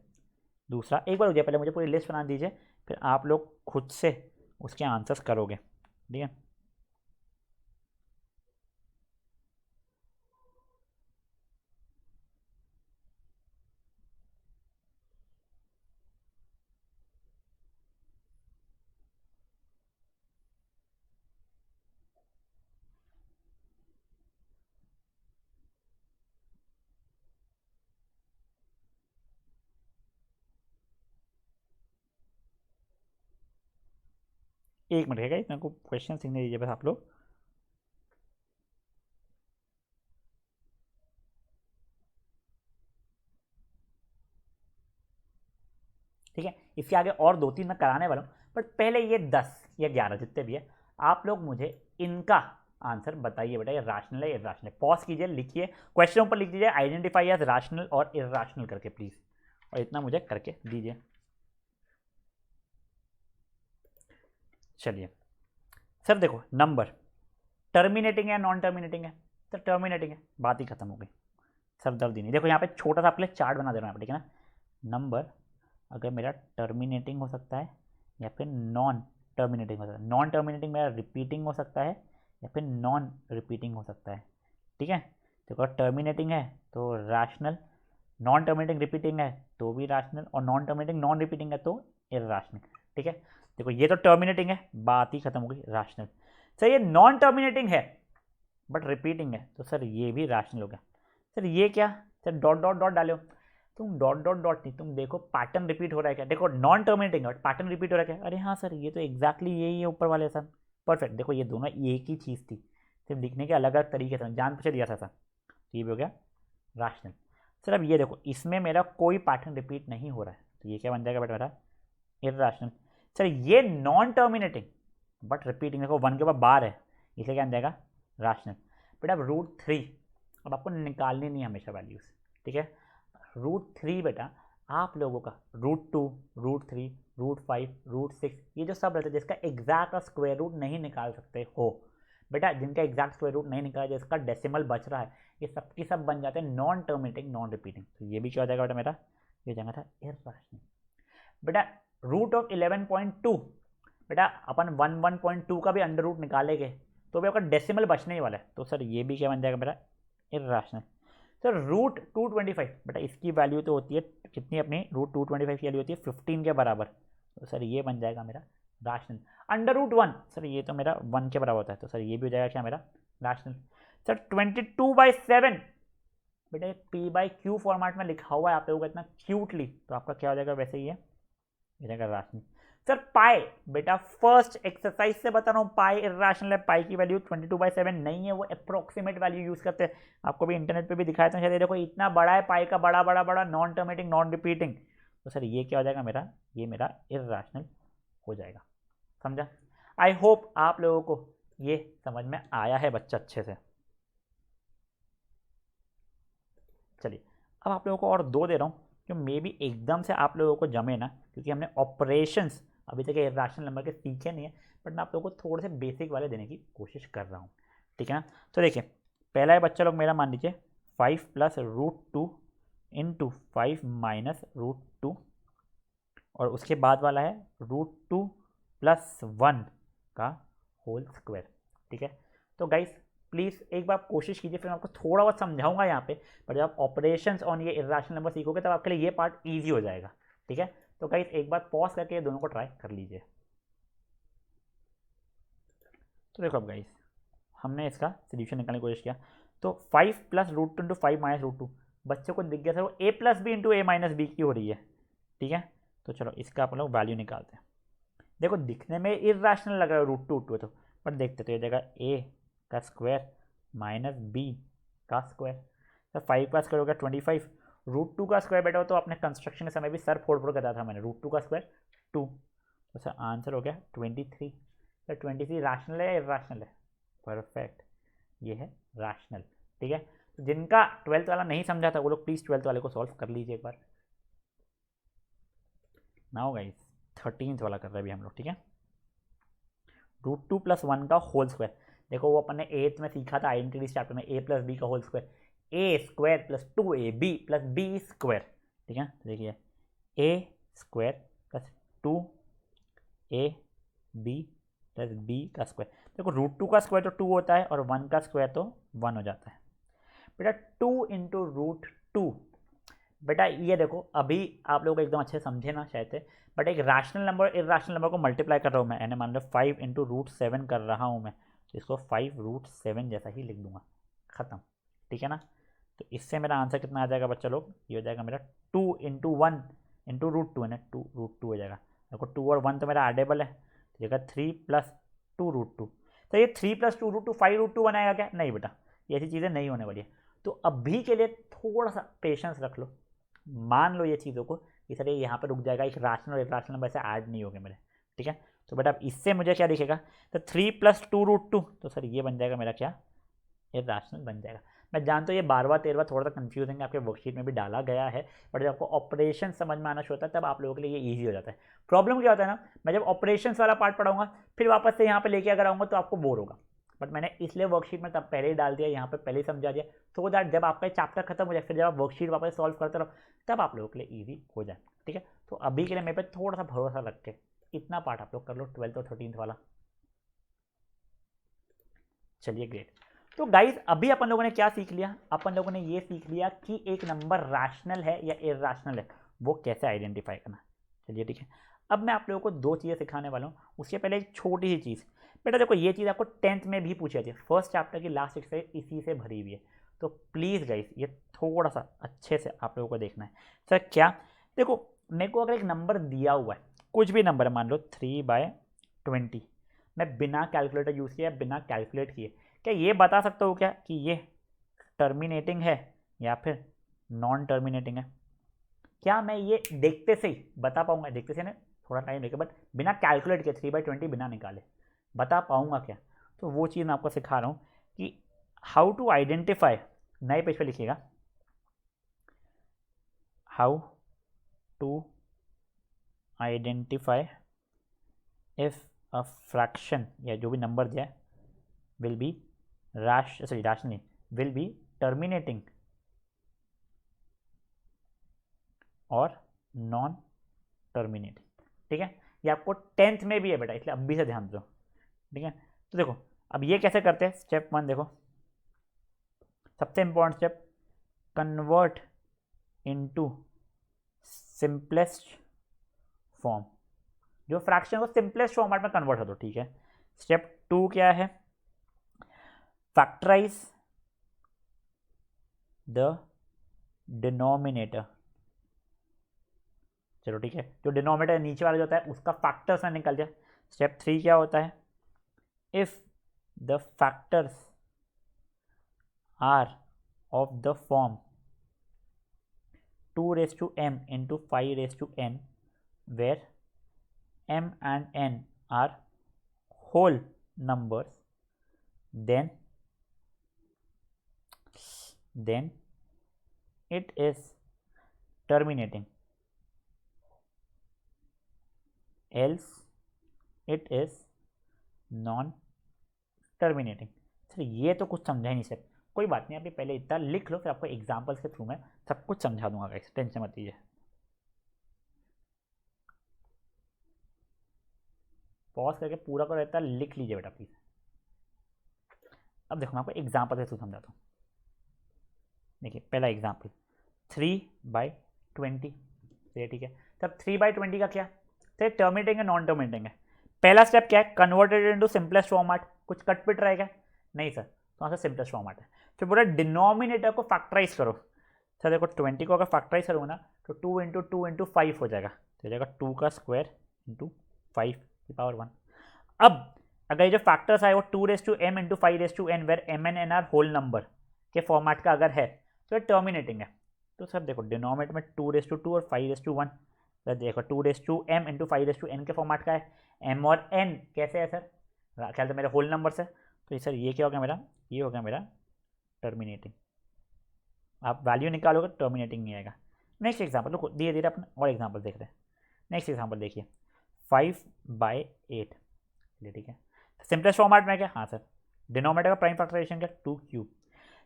दूसरा एक बार हो जाए, पहले मुझे पूरी लिस्ट बना दीजिए, फिर आप लोग खुद से उसके आंसर्स करोगे, ठीक है। एक मिनट रहेगा, मेरे को क्वेश्चन सीखने दीजिए बस आप लोग। ठीक है, इसके आगे और 2-3 मैं कराने वाला हूँ, बट पहले ये 10 या 11 जितने भी है, आप लोग मुझे इनका आंसर बताइए बेटा, ये रैशनल है इर्राशनल है। पॉज कीजिए, लिखिए, क्वेश्चन ऊपर लिख दीजिए आइडेंटिफाई एज रैशनल और इर्राशनल करके प्लीज, और इतना मुझे करके दीजिए। चलिए सर देखो, नंबर टर्मिनेटिंग है नॉन टर्मिनेटिंग है? सर टर्मिनेटिंग है, बात ही खत्म हो गई, सर दर्द ही नहीं। देखो यहाँ पे छोटा सा आपके लिए चार्ट बना दे रहा हूँ, ठीक है ना। नंबर अगर मेरा टर्मिनेटिंग हो सकता है या फिर नॉन टर्मिनेटिंग हो सकता है, नॉन टर्मिनेटिंग मेरा रिपीटिंग हो सकता है या फिर नॉन रिपीटिंग हो सकता है, ठीक है। तो अगर टर्मिनेटिंग है तो रैशनल, नॉन टर्मिनेटिंग रिपीटिंग है तो भी रैशनल, और नॉन टर्मिनेटिंग नॉन रिपीटिंग है तो इर्राशनल, ठीक है। देखो ये तो टर्मिनेटिंग है, बात ही खत्म हो गई, रैशनल। सर ये नॉन टर्मिनेटिंग है बट रिपीटिंग है, तो सर ये भी रैशनल हो गया। सर ये क्या? सर डॉट डॉट डॉट डालो, तुम डॉट डॉट डॉट नहीं, तुम देखो पैटर्न रिपीट हो रहा है क्या। देखो नॉन टर्मिनेटिंग है पैटर्न रिपीट हो रहा है क्या? अरे हाँ सर, ये तो एग्जैक्टली यही है ऊपर वाले सर, परफेक्ट। देखो ये दोनों एक ही चीज़ थी, सिर्फ लिखने के अलग अलग तरीके से, जान पूछे दिया था सर, ये भी हो गया रैशनल। सर अब ये देखो, इसमें मेरा कोई पैटर्न रिपीट नहीं हो रहा है, तो ये क्या बन जाएगा बेटा मेरा, इर्राशनल। सर ये नॉन टर्मिनेटिंग बट रिपीटिंग, देखो 1 के बाद बार है, इसे क्या बन जाएगा, राशनल। बेटा अब √3, अब आपको निकालनी नहीं है हमेशा वैल्यूज़, ठीक है। √3 बेटा आप लोगों का √2, √3, √5, √6 ये जो सब रहते हैं जिसका एग्जैक्ट स्क्वायर रूट नहीं निकाल सकते हो बेटा, जिनका एग्जैक्ट स्क्वायर रूट नहीं निकाला, जिसका डेसिमल बच रहा है, ये सब की सब बन जाते हैं नॉन टर्मिनेटिंग नॉन रिपीटिंग। तो ये भी क्या हो जाएगा बेटा मेरा, ये जाएगा था इर्राशनल। बेटा √11.2, बेटा अपन 1.2 का भी अंडर रूट निकालेंगे तो भी आपका डेसिमल बचने ही वाला है, तो सर ये भी क्या बन जाएगा मेरा, इर्राशनल। सर √225, बेटा इसकी वैल्यू तो होती है कितनी, अपनी √225 की वैल्यू होती है 15 के बराबर, तो सर ये बन जाएगा मेरा राशनल। अंडर √1, सर ये तो मेरा 1 के बराबर होता है, तो सर ये भी हो जाएगा क्या मेरा, राशनल। सर 22/7, बेटा ये P/Q फॉर्मेट में लिखा हुआ है आप लोगों को इतना क्यूटली, तो आपका क्या हो जाएगा, वैसे ही है, ये जाएगा राशनल। सर पाई, बेटा फर्स्ट एक्सरसाइज से बता रहा हूँ, पाई इर्राशनल है, पाई की वैल्यू 22/7 नहीं है, वो अप्रोक्सीमेट वैल्यू यूज करते हैं, आपको भी इंटरनेट पे भी दिखाया था शायद, देखो इतना बड़ा है पाई का, बड़ा बड़ा बड़ा, नॉन टर्मिनेटिंग नॉन रिपीटिंग, तो सर ये क्या हो जाएगा मेरा, ये मेरा इर्राशनल हो जाएगा, समझा। आई होप आप लोगों को ये समझ में आया है बच्चा अच्छे से। चलिए अब आप लोगों को और 2 दे रहा हूँ जो मे बी एकदम से आप लोगों को जमे ना, क्योंकि हमने ऑपरेशंस अभी तक इर्राशनल नंबर के सीखे नहीं है, बट मैं आप लोगों को थोड़े से बेसिक वाले देने की कोशिश कर रहा हूँ, ठीक है ना। तो देखिए पहला है बच्चा लोग मेरा, मान लीजिए 5 + √2 × 5 - √2, और उसके बाद वाला है √2 + 1 का होल स्क्वायर, ठीक है। तो गाइस प्लीज़ एक बार कोशिश कीजिए, फिर मैं आपको थोड़ा बहुत समझाऊंगा यहाँ पे, पर जब आप ऑपरेशंस ऑन ये इर्राशनल नंबर सीखोगे तब आपके लिए ये पार्ट ईजी हो जाएगा, ठीक है। तो गाइस एक बार पॉज करके ये दोनों को ट्राई कर लीजिए। तो देखो अब गाइस हमने इसका सोल्यूशन निकालने की कोशिश किया, तो 5 + √2 × 5 - √2, बच्चों को दिख गया सर वो a + b × a - b की हो रही है, ठीक है। तो चलो इसका आप लोग वैल्यू निकालते हैं। देखो दिखने में इर्राशनल लग रहा है √2 है, तो पर देखते तो ये जगह a का स्क्वायर माइनस b का स्क्वायर, तो 5 का स्क्वायर हो गया 25, √2 का स्क्वायर बेटा हो तो अपने कंस्ट्रक्शन के समय भी सर फोड़ फोड़ कर था मैंने, √2 का स्क्वायर 2, तो सर आंसर हो गया 23। सर 23 राशनल है या इर्राशनल है, परफेक्ट, ये है राशनल, ठीक है। तो जिनका 12th वाला नहीं समझा था वो लोग प्लीज़ 12th वाले को सॉल्व कर लीजिए एक बार। नाउ गाइस 13th वाला कर रहे हैं अभी हम लोग, ठीक है। √2 + 1 का होल स्क्वायर, देखो वो अपन ने 8th में सीखा था आइडेंटिटीज चैप्टर में, a + b का whole square, a² + 2ab + b square, ठीक है। तो देखिए a² + 2ab + b का स्क्वायर, देखो √2 का स्क्वायर तो 2 होता है और 1 का स्क्वायर तो 1 हो जाता है बेटा, 2 × √2, बेटा ये देखो अभी आप लोग एकदम अच्छे समझे ना शायद से, बट एक रैशनल नंबर इर्राशनल नंबर को मल्टीप्लाई कर रहा हूँ मैं, यानी मान लो 5 × √7 कर रहा हूँ मैं, तो इसको 5√7 जैसा ही लिख दूंगा, ख़त्म, ठीक है ना। तो इससे मेरा आंसर कितना आ जाएगा बच्चा लोग, ये हो जाएगा मेरा 2 × 1 × √2 है ना, 2 हो जाएगा, देखो 2 और 1 तो मेरा एडेबल है, तो जगह 3 + 2√2, तो ये 3 + 2√2 5√2 बनाएगा क्या, नहीं बेटा ये ऐसी चीज़ें नहीं होने वाली है। तो अभी के लिए थोड़ा सा पेशेंस रख लो, मान लो ये चीज़ों को कि सर ये यहाँ पर रुक जाएगा, एक राशनल और इर्राशनल नंबर से ऐड नहीं होंगे मेरे, ठीक है। तो बेटा अब इससे मुझे क्या दिखेगा, तो 3 + 2√2, तो सर ये बन जाएगा मेरा क्या, इर्राशनल बन जाएगा। मैं जानता हूँ ये 12वां 13वां थोड़ा सा कन्फ्यूजिंग है, आपके वर्कशीट में भी डाला गया है, बट जब आपको ऑपरेशन समझ में आना शुरू होता है तब आप लोगों के लिए ये ईजी हो जाता है। प्रॉब्लम क्या होता है ना, मैं जब ऑपरेशन वाला पार्ट पढ़ाऊंगा फिर वापस से यहाँ पे लेके अगर आऊँगा तो आपको बोर होगा, बट मैंने इसलिए वर्कशीट में तब पहले ही डाल दिया, यहाँ पे पहले ही समझा दिया, तो दैट जब आपका चैप्टर खत्म हो जाए फिर जब आप वर्कशीट वापस सॉल्व करते रहो तब आप लोगों के लिए ईजी हो जाए, ठीक है। तो अभी के लिए मेरे पे थोड़ा सा भरोसा रख के इतना पार्ट आप लोग कर लो 12th और 13th वाला। चलिए ग्रेट। तो गाइज अभी अपन लोगों ने क्या सीख लिया, अपन लोगों ने ये सीख लिया कि एक नंबर रैशनल है या इर्राशनल है वो कैसे आइडेंटिफाई करना। चलिए ठीक है, अब मैं आप लोगों को 2 चीज़ें सिखाने वाला हूँ, उसके पहले एक छोटी सी चीज़, बेटा देखो ये चीज़ आपको 10th में भी पूछी जाती है, फर्स्ट चैप्टर की लास्ट एक्सरसाइज इसी से भरी हुई है, तो प्लीज़ गाइज ये थोड़ा सा अच्छे से आप लोगों को देखना है। सर क्या, देखो मेरे को अगर एक नंबर दिया हुआ है, कुछ भी नंबर है, मान लो 3/20, मैं बिना कैलकुलेटर यूज़ किया बिना कैलकुलेट किए क्या ये बता सकता हूँ क्या कि ये टर्मिनेटिंग है या फिर नॉन टर्मिनेटिंग है। क्या मैं ये देखते से ही बता पाऊंगा? देखते से ना थोड़ा टाइम लेगा, बट बिना कैलकुलेट किए 3/20 बिना निकाले बता पाऊंगा क्या? तो वो चीज़ मैं आपको सिखा रहा हूँ कि हाउ टू आइडेंटिफाई। नए पेज पे लिखिएगा, how to identify if a fraction या जो भी नंबर दिया है will be rational will be terminating और नॉन टर्मिनेटिंग। ठीक है, ये आपको 10th में भी है बेटा, इसलिए अभी से ध्यान दो। ठीक है, तो देखो अब ये कैसे करते हैं। स्टेप 1 देखो, सबसे important step, convert into simplest form. जो फ्रैक्शन को सिंपलेस्ट फॉर्मेट में कन्वर्ट कर दो। ठीक है, स्टेप 2 क्या है? Factorise the denominator. चलो ठीक है, जो डिनोमिनेटर नीचे वाला जो होता है उसका फैक्टर्स ना निकल जाए। स्टेप 3 क्या होता है? If the factors are of the form 2m into 5n where m and n are whole numbers, then it is terminating, else it is non terminating। Sir ये तो कुछ समझा ही नहीं सर। कोई बात नहीं, अभी पहले इतना लिख लो, फिर आपको एग्जाम्पल्स के थ्रू मैं सब कुछ समझा दूंगा गाइस, टेंशन मत लीजिए। पॉज करके पूरा को रहता लिख लीजिए बेटा प्लीज। अब देखो मैं आपको एग्जाम्पल के थ्रू समझाता हूँ। देखिए पहला एग्जाम्पल 3/20। ठीक है, तब 3/20 का क्या? तो टर्मिनेटिंग है नॉन टर्मिनेटिंग है। पहला स्टेप क्या है? Converted into simplest format. कुछ कट पिट रहेगा? नहीं सर, तो वहाँ से सिंपलेस्ट फॉर्मेट है। फिर पूरा डिनोमिनेटर को फैक्टराइज करो। सर देखो 20 को अगर फैक्टराइज करूँगा ना तो 2 इंटू 2 इंटू 5 हो जाएगा, तो जाएगा 2 का स्क्वायर इंटू 5 की पावर 1। अब अगर ये जो फैक्टर्स आए वो 2m into 5n where m and n are whole number के फॉर्मेट का अगर है तो ये टर्मिनेटिंग है। तो सर देखो डिनोमिनेटर में 2 और 5 सर देखो 2m इंटू 5n के फॉर्मेट का है। m और n कैसे है सर? ख्याल तो मेरे होल नंबर से, तो सर ये क्या हो गया मेरा? ये हो गया मेरा टर्मिनेटिंग। आप वैल्यू निकालोगे टर्मिनेटिंग नहीं आएगा। नेक्स्ट एग्जाम्पल देखो, धीरे धीरे अपन और एग्जाम्पल देख रहे हैं। नेक्स्ट एग्जाम्पल देखिए 5/8। ठीक है, सिंपलेस्ट फॉर्मेट में क्या? हाँ सर, डिनोमिनेटर का प्राइम फैक्टराइजेशन क्या? 2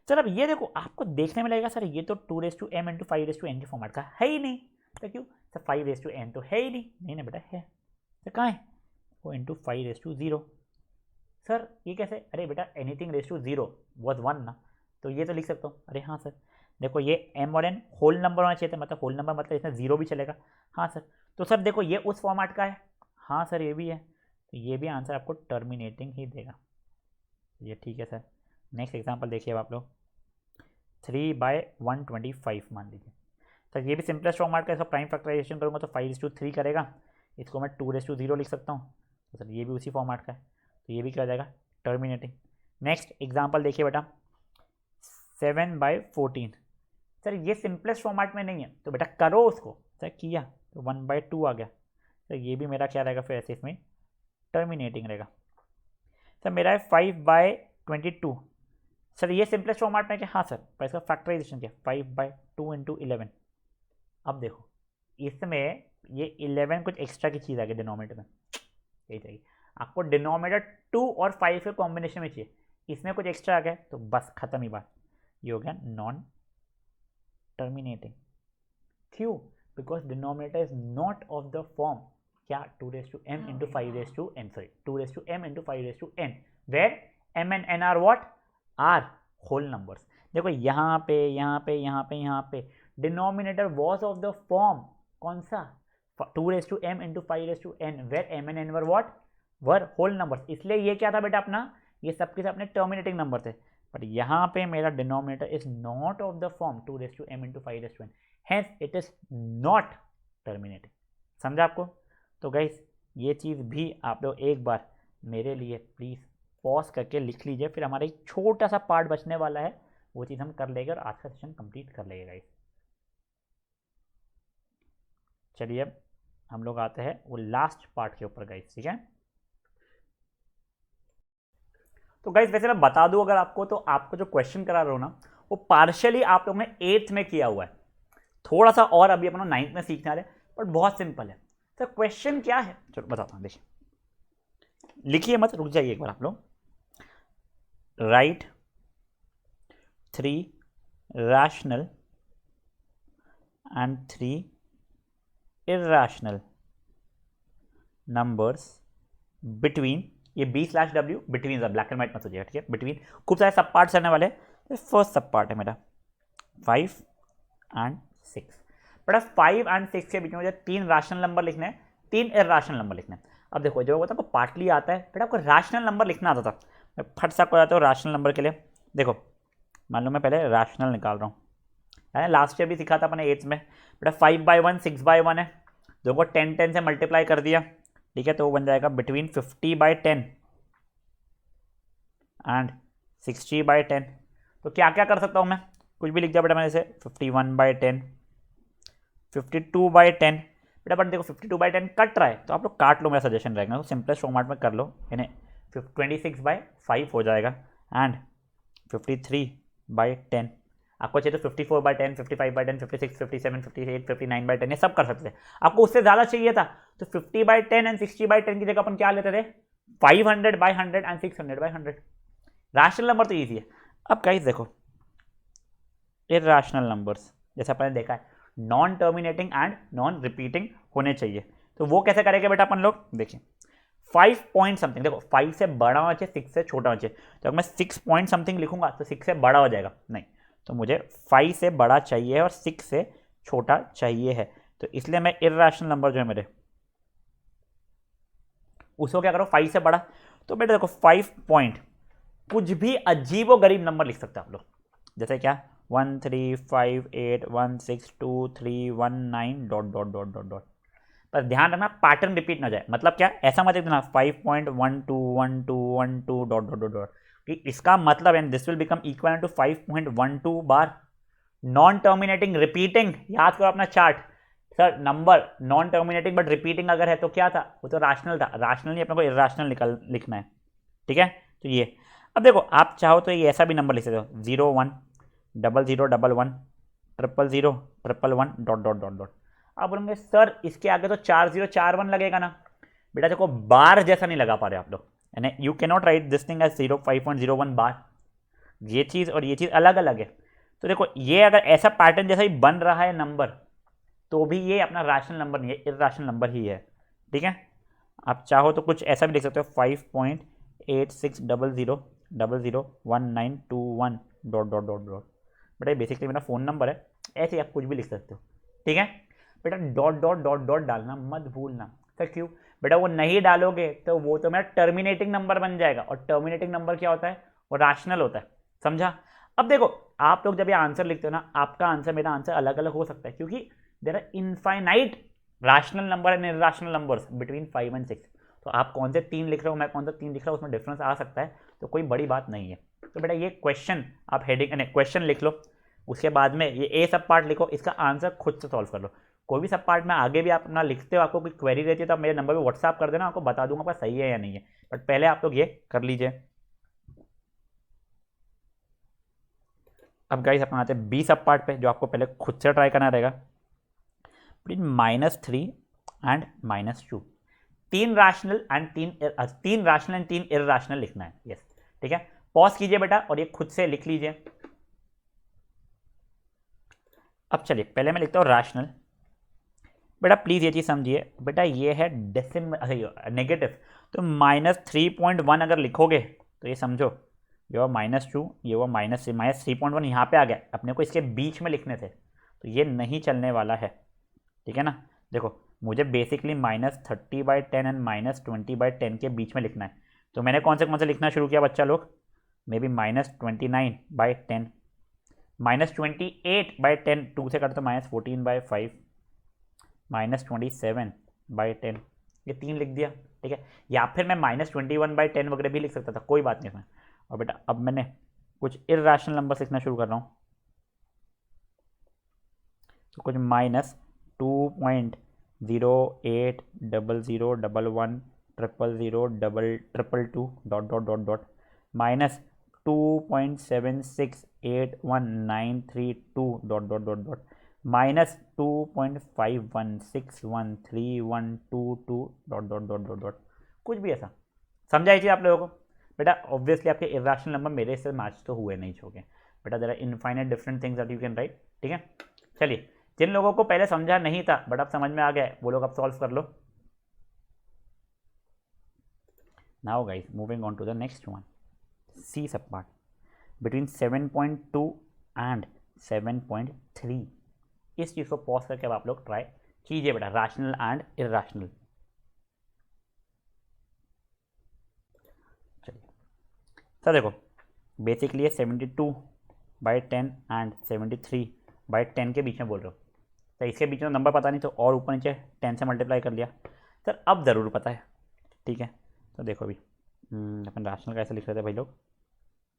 सर अब ये देखो आपको देखने में लगेगा सर ये तो 2m इंटू 5n के फॉर्मेट का है ही नहीं। तो क्यों सर? 5n तो है ही नहीं ना बेटा, है तो कहाँ है? वो इंटू 5/0। सर ये कैसे? अरे बेटा एनीथिंग रेस टू 0 वॉज 1 ना, तो ये तो लिख सकता हूँ। अरे हाँ सर, देखो ये m और n होल नंबर होना चाहिए था, मतलब होल नंबर मतलब इसमें 0 भी चलेगा। हाँ सर, तो सर देखो ये उस फॉर्मेट का है। हाँ सर ये भी है, तो ये भी आंसर आपको टर्मिनेटिंग ही देगा। ये ठीक है सर। नेक्स्ट एग्जांपल देखिए अब आप लोग 3/125 मान लीजिए। सर ये भी सिंपलेस्ट फॉर्मेट का, इसका प्राइम फैक्टराइजेशन करूँगा तो 5/3 करेगा, इसको मैं 2/0 लिख सकता हूँ। तो सर ये भी उसी फॉर्मेट का है, तो ये भी क्या हो जाएगा? टर्मिनेटिंग। नेक्स्ट एग्जाम्पल देखिए बेटा 7/14। सर ये सिंपलेस्ट फॉर्मेट में नहीं है, तो बेटा करो उसको। सर किया तो 1/2 आ गया, सर ये भी मेरा क्या रहेगा? फिर ऐसे इसमें टर्मिनेटिंग रहेगा। सर मेरा है 5/22। सर ये सिंपलेस्ट फॉर्मेट में क्या? हाँ सर, पर इसका फैक्टराइजेशन क्या? 5/2 इंटू 11। अब देखो इसमें ये 11 कुछ एक्स्ट्रा की चीज़ आ गई डिनोमिनेटर में, यही चाहिए आपको। डिनोमिनेटर 2 और 5 के कॉम्बिनेशन में चाहिए, इसमें कुछ एक्स्ट्रा आ गया तो बस खत्म ही बात। ये हो गया नॉन टर्मिनेटिंग। क्यों? Because denominator is not of the form क्या? 2m into 5n, sorry 2m into 5n where m and n are what? Are whole numbers. देखो यहाँ पे यहाँ पे यहाँ पे यहाँ पे denominator was of the form कौन सा? 2m into 5n where m and n were what? Were whole numbers. इसलिए ये क्या था बेटा अपना? ये सबके सब अपने टर्मिनेटिंग नंबर थे, बट यहाँ पे मेरा denominator is not of the form 2m into 5n, hence it is not terminating. समझा आपको? तो गाइस ये चीज़ भी आप लोग एक बार मेरे लिए प्लीज़ पॉज करके लिख लीजिए, फिर हमारा एक छोटा सा पार्ट बचने वाला है, वो चीज़ हम कर लेंगे और आज का सेशन कंप्लीट कर लेंगे गाइस। चलिए अब हम लोग आते हैं वो लास्ट पार्ट के ऊपर गाइस, ठीक है। तो गाइस वैसे मैं बता दूं अगर आपको, तो आपको जो क्वेश्चन करा रहा हूं ना, वो पार्शियली आप लोगों ने 8th में किया हुआ है, थोड़ा सा और अभी अपना 9th में सीखना है, बट बहुत सिंपल है। तो क्वेश्चन क्या है चलो बताता हूं, देखिए लिखिए मत, रुक जाइए एक बार आप लोग। Right 3 rational and 3 irrational numbers between, ये b/w between black and white मत सोचिएगा, ठीक है। बिटवीन खूब सारे सब पार्ट्स रहने वाले। तो फर्स्ट सब पार्ट है मेरा 5 एंड 6। बेटा 5 एंड 6 के बीच में मुझे 3 रैशनल नंबर लिखने हैं, 3 इरैशनल नंबर लिखने हैं। अब देखो जो होता है आपको पार्टली आता है, बेटा आपको रैशनल नंबर लिखना आता था, मैं फट सा को जाता हूँ रैशनल नंबर के लिए। देखो मान लो मैं पहले रैशनल निकाल रहा हूँ, लास्ट ईयर भी सीखा था अपने 8th में। बेटा 5/1 6/1 है, दोनों को 10 से मल्टीप्लाई कर दिया, ठीक है, तो वो बन जाएगा बिटवीन 50/10 एंड 60/10। तो क्या क्या कर सकता हूँ मैं, कुछ भी लिख दिया बेटा मैंने, इसे 51/10 52/10। बेटा बट देखो 52/10 कट रहा है, तो आप लोग काट लो, मेरा सजेशन रहेगा, तो सिंपलेस्ट फॉर्मेट में कर लो, यानी 26/5 हो जाएगा एंड 53/10। आपको चाहिए तो 54/10 55/10 56 57 58 59/10 ये सब कर सकते हैं। आपको उससे ज़्यादा चाहिए था तो 50/10 एंड 60/10 की जगह अपन क्या लेते थे, 500/100 एंड 600/100। रैशनल नंबर तो ईजी है। अब गाइस देखो इरैशनल नंबर्स जैसे अपन ने देखा है non terminating and non repeating होने चाहिए, तो वो कैसे करेंगे बेटा अपन लोग, देखिए 5 पॉइंट समथिंग, देखो 5 से बड़ा होना चाहिए 6 से छोटा होना चाहिए, तो अगर मैं 6 पॉइंट समथिंग लिखूंगा तो 6 से बड़ा हो जाएगा, नहीं, तो मुझे 5 से बड़ा चाहिए और 6 से छोटा चाहिए है, तो इसलिए मैं इरैशनल नंबर जो है मेरे उसको क्या करो 5 से बड़ा। तो बेटा देखो 5 पॉइंट कुछ भी अजीब व गरीब नंबर लिख सकते हैं आप लोग, जैसे क्या 1 3 5 8 1 6 2 3 1 9 dot dot dot dot dot. पर ध्यान रखना पैटर्न रिपीट ना जाए, मतलब क्या ऐसा मत लिख देना 5.121212 डॉट डॉट डॉट डॉट, कि इसका मतलब and this will become equal to 5.12 bar non terminating repeating. याद करो अपना chart, sir number non terminating but repeating अगर है तो क्या था, वो तो रैशनल था, रैशनल नहीं अपने को इरैशनल निकल लिखना है, ठीक है। तो ये अब देखो आप चाहो तो ये ऐसा भी नंबर लिख सकते हो 01 00 11 000 111 डॉट डॉट डॉट डॉट। आप बोलेंगे सर इसके आगे तो 4041 लगेगा ना, बेटा देखो बार जैसा नहीं लगा पा रहे आप लोग, यानी you can not write this thing as 5.01 bar, ये चीज़ और ये चीज़ अलग अलग है। तो देखो ये अगर ऐसा पैटर्न जैसा ही बन रहा है नंबर, तो भी ये अपना रैशनल नंबर नहीं है, इरैशनल नंबर ही है, ठीक है। आप चाहो तो कुछ ऐसा भी लिख सकते हो 5.8600001921 डॉट डॉट डॉट डॉट। बेटा बेसिकली मेरा फ़ोन नंबर है, ऐसे ही आप कुछ भी लिख सकते हो, ठीक है। बेटा डॉट डॉट डॉट डॉट डालना मत भूलना, सर क्यों, बेटा वो नहीं डालोगे तो वो तो मेरा टर्मिनेटिंग नंबर बन जाएगा, और टर्मिनेटिंग नंबर क्या होता है, वो रैशनल होता है, समझा। अब देखो आप लोग जब ये आंसर लिखते हो ना, आपका आंसर मेरा आंसर अलग अलग हो सकता है, क्योंकि there are infinite rational number and irrational numbers between 5 and 6। तो आप कौन से 3 लिख रहे हो, मैं कौन सा 3 लिख रहा हूँ, उसमें डिफरेंस आ सकता है, तो कोई बड़ी बात नहीं है। तो बेटा ये क्वेश्चन आप हेडिंग क्वेश्चन लिख लो, उसके बाद में ये ए सब पार्ट लिखो, इसका आंसर खुद से सॉल्व कर लो। कोई भी सब पार्ट में आगे भी आप अपना लिखते हो, आपको कोई क्वेरी रहती है तो आप मेरे नंबर पे व्हाट्सएप कर देना, आपको बता दूंगा आपका सही है या नहीं है, बट पहले आप लोग ये कर लीजिए। अब गाइस अपना आते हैं बी सब पार्ट पे, जो आपको पहले खुद से ट्राई करना रहेगा। -3 एंड -2, 3 रैशनल एंड 3 इरैशनल लिखना है, यस, ठीक है। पॉज कीजिए बेटा और ये खुद से लिख लीजिए। अब चलिए पहले मैं लिखता हूँ रैशनल। बेटा प्लीज़ ये चीज़ समझिए, बेटा ये है नेगेटिव, तो -3.1 अगर लिखोगे तो ये समझो ये हुआ -2, ये हुआ -3.1 यहाँ पे आ गया, अपने को इसके बीच में लिखने थे, तो ये नहीं चलने वाला है, ठीक है ना। देखो मुझे बेसिकली -30/10 एंड -20/10 के बीच में लिखना है, तो मैंने कौन से लिखना शुरू किया बच्चा लोग, मे बी -29/10 -28/10, 2 से करते -14/5 -27/10, ये 3 लिख दिया, ठीक है। या फिर मैं -21/10 वगैरह भी लिख सकता था, कोई बात नहीं उसमें। और बेटा अब मैंने कुछ इरैशनल नंबर लिखना शुरू कर रहा हूँ, तो कुछ -2.5 080011 000 dot dot dot dot minus 2.768193 dot dot dot dot minus 2.51613122 dot dot dot dot dot कुछ भी ऐसा समझा है आप लोगों को। बेटा ऑब्वियसली आपके इरेशनल नंबर मेरे से मैच तो हुए नहीं छोगे बेटा, there are infinite different things that you can write. ठीक है, चलिए जिन लोगों को पहले समझा नहीं था बट अब समझ में आ गया वो लोग अब सॉल्व कर लो। Now guys moving on to the next one, C sub part between 7.2 and 7.3। इस चीज़ को पॉज करके अब आप लोग ट्राई कीजिए बेटा, रैशनल एंड इरैशनल। चलिए सर देखो बेसिकली ये 72/10 एंड 73/10 के बीच में बोल रहे हो, तो इसके बीच में नंबर पता नहीं तो और ऊपर नीचे 10 से मल्टीप्लाई कर लिया। सर अब ज़रूर पता है, ठीक है तो देखो अभी अपन रैशनल कैसे लिख रहे थे भाई लोग,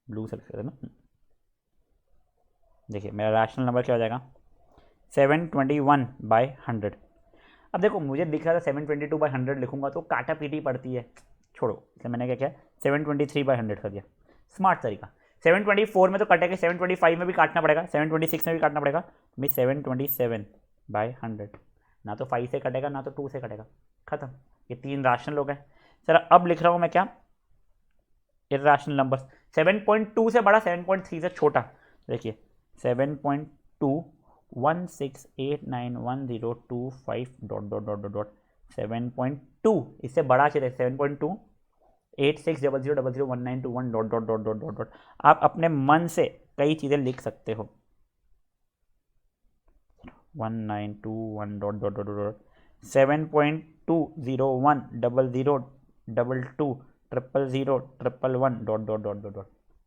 ब्लू से लिख रहे थे ना। देखिए मेरा रैशनल नंबर क्या हो जाएगा 721/100। अब देखो मुझे दिख रहा था 722/100 लिखूंगा तो काटा पीटी पड़ती है, छोड़ो इसलिए मैंने क्या किया 723/100 कर दिया, स्मार्ट तरीका। 724 में तो कटेगा, 725 में भी काटना पड़ेगा, 726 में भी काटना पड़ेगा, मैं 727/100 ना तो 5 से कटेगा ना तो 2 से कटेगा, खत्म। ये 3 रैशनल हो गए। सर अब लिख रहा हूँ मैं क्या इरैशनल नंबर्स, 7.2 से बड़ा 7.3 से छोटा। देखिए 7.216891025 dot dot dot dot dot 7.2 इससे बड़ा चाहिए 7.2 8600001921 dot dot dot dot dot dot. आप अपने मन से कई चीज़ें लिख सकते हो 1921 dot dot dot dot 7.201000221111 dot dot dot dot dot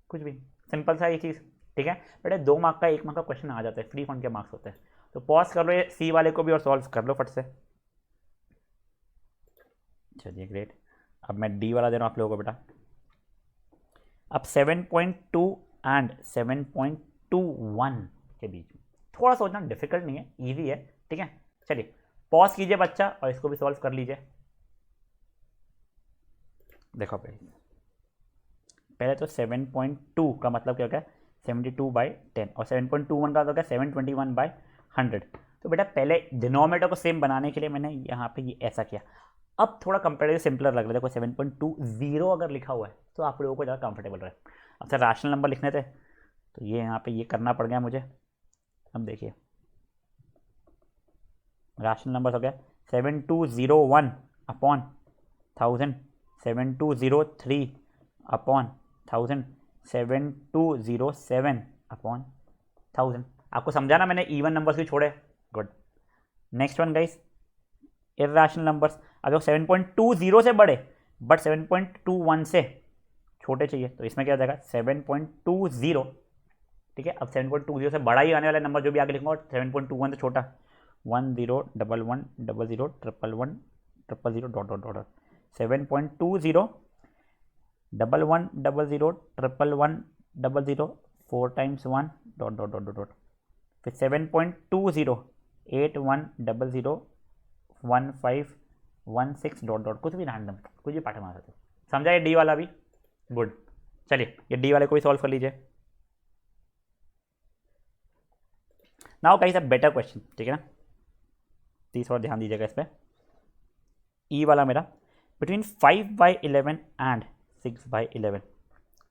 कुछ भी सिंपल सा ये चीज़। ठीक है बेटा 2 मार्क का 1 मार्क का क्वेश्चन आ जाता है, फ्री फंड के मार्क्स होते हैं। तो पॉज कर लो ये सी वाले को भी और सॉल्व कर लो फट से। चलिए ग्रेट, अब मैं डी वाला दे रहा हूँ आप लोगों को बेटा। अब 7.2 एंड 7.21 के बीच में थोड़ा सोचना डिफिकल्ट नहीं है, इजी है। ठीक है चलिए पॉज कीजिए बच्चा और इसको भी सॉल्व कर लीजिए। देखो पहले तो 7.2 का मतलब क्या हो गया 72/10 और 7.21 का तो क्या 721/100। तो बेटा पहले डिनोमिनेटर को सेम बनाने के लिए मैंने यहाँ पे ये ऐसा किया। अब थोड़ा कंपेरेटिव सिंपलर लग रहा है, देखो 7.20 अगर लिखा हुआ है तो आप लोगों को ज़्यादा कंफर्टेबल रहे। अब सर रैशनल नंबर लिखने थे तो ये यहाँ पे ये करना पड़ गया मुझे। अब देखिए रैशनल नंबर हो गया 7201/1000, 7203/1000, 7207/1000। आपको समझा ना मैंने इवन नंबर्स भी छोड़े, good. Next one guys irrational numbers. अब 7.20 से बड़े बट 7.21 से छोटे चाहिए तो इसमें क्या हो जाएगा 7.20। ठीक है अब 7.20 से बड़ा ही आने वाला नंबर जो भी आगे लिखूंगा और 7.21 से छोटा 1011001100 dot dot dot 7.20 11001100 4 times 1 dot dot dot dot फिर 7.20 81001516 डॉट डॉट कुछ भी रैंडम कुछ भी पैटर्न आ सकते। समझा ये डी वाला भी, गुड। चलिए ये डी वाले को भी सॉल्व कर लीजिए। Now guys a better question, ठीक है ना, तीस और ध्यान दीजिएगा इस पर। ई वाला मेरा बिटवीन 5/11 एंड 6/11,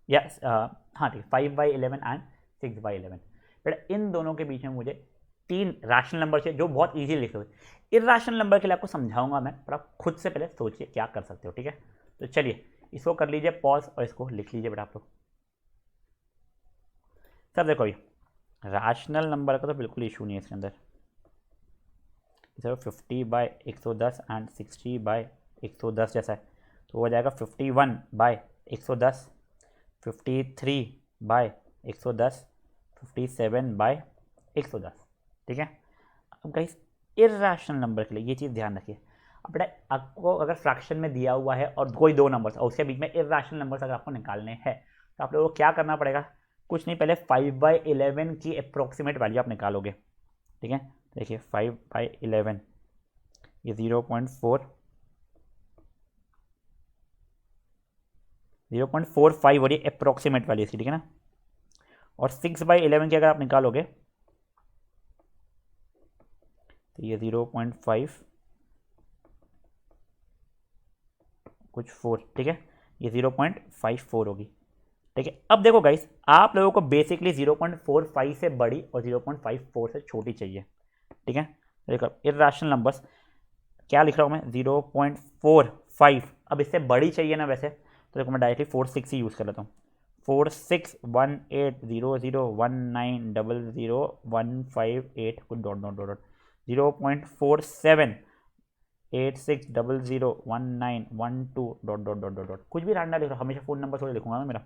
यस हाँ ठीक 5/11 एंड 6/11। बेटा इन दोनों के बीच में मुझे 3 रैशनल नंबर चाहिए जो बहुत ईजी लिखे हुए। इरैशनल नंबर के लिए आपको समझाऊंगा मैं, पर आप खुद से पहले सोचिए क्या कर सकते हो। ठीक है तो चलिए इसको कर लीजिए पॉज और इसको लिख लीजिए बेटा आप लोग। सर देखो ये रैशनल नंबर का तो बिल्कुल इशू नहीं है इसके अंदर। सर 50/110 एंड 60/110 जैसा है तो हो जाएगा 51/110, 53/110, 57/110। ठीक है अब गाइस इरैशनल नंबर के लिए ये चीज़ ध्यान रखिए। अब बेटा आपको अगर फ्रैक्शन में दिया हुआ है और कोई 2 नंबर्स और उसके बीच में इरैशनल नंबर्स अगर आपको निकालने हैं तो आप लोगों को क्या करना पड़ेगा, कुछ नहीं पहले 5/11 की अप्रोक्सीमेट वैल्यू आप निकालोगे। ठीक है देखिए 5/11 ये 0.45 हो रही है अप्रोक्सीमेट वैल्यू इसकी, ठीक है ना। और 6/11 की अगर आप निकालोगे तो ये 0.5 कुछ 4, ठीक है, ये 0.54 होगी, ठीक है। अब देखो गाइस, आप लोगों को बेसिकली 0.45 से बड़ी और 0.54 से छोटी चाहिए, ठीक है। देखो इर्रेशनल नंबर्स क्या लिख रहा हूँ मैं, 0.45, अब इससे बड़ी चाहिए ना वैसे, तो देखो मैं डायरेक्टली 46 ही यूज़ कर लेता हूँ। 46180019000158 कुछ dot dot dot 0.4786001912 dot dot dot dot कुछ भी रैंडम लिख रहा हूँ, हमेशा फ़ोन नंबर थोड़ी लिखूंगा मैं मेरा।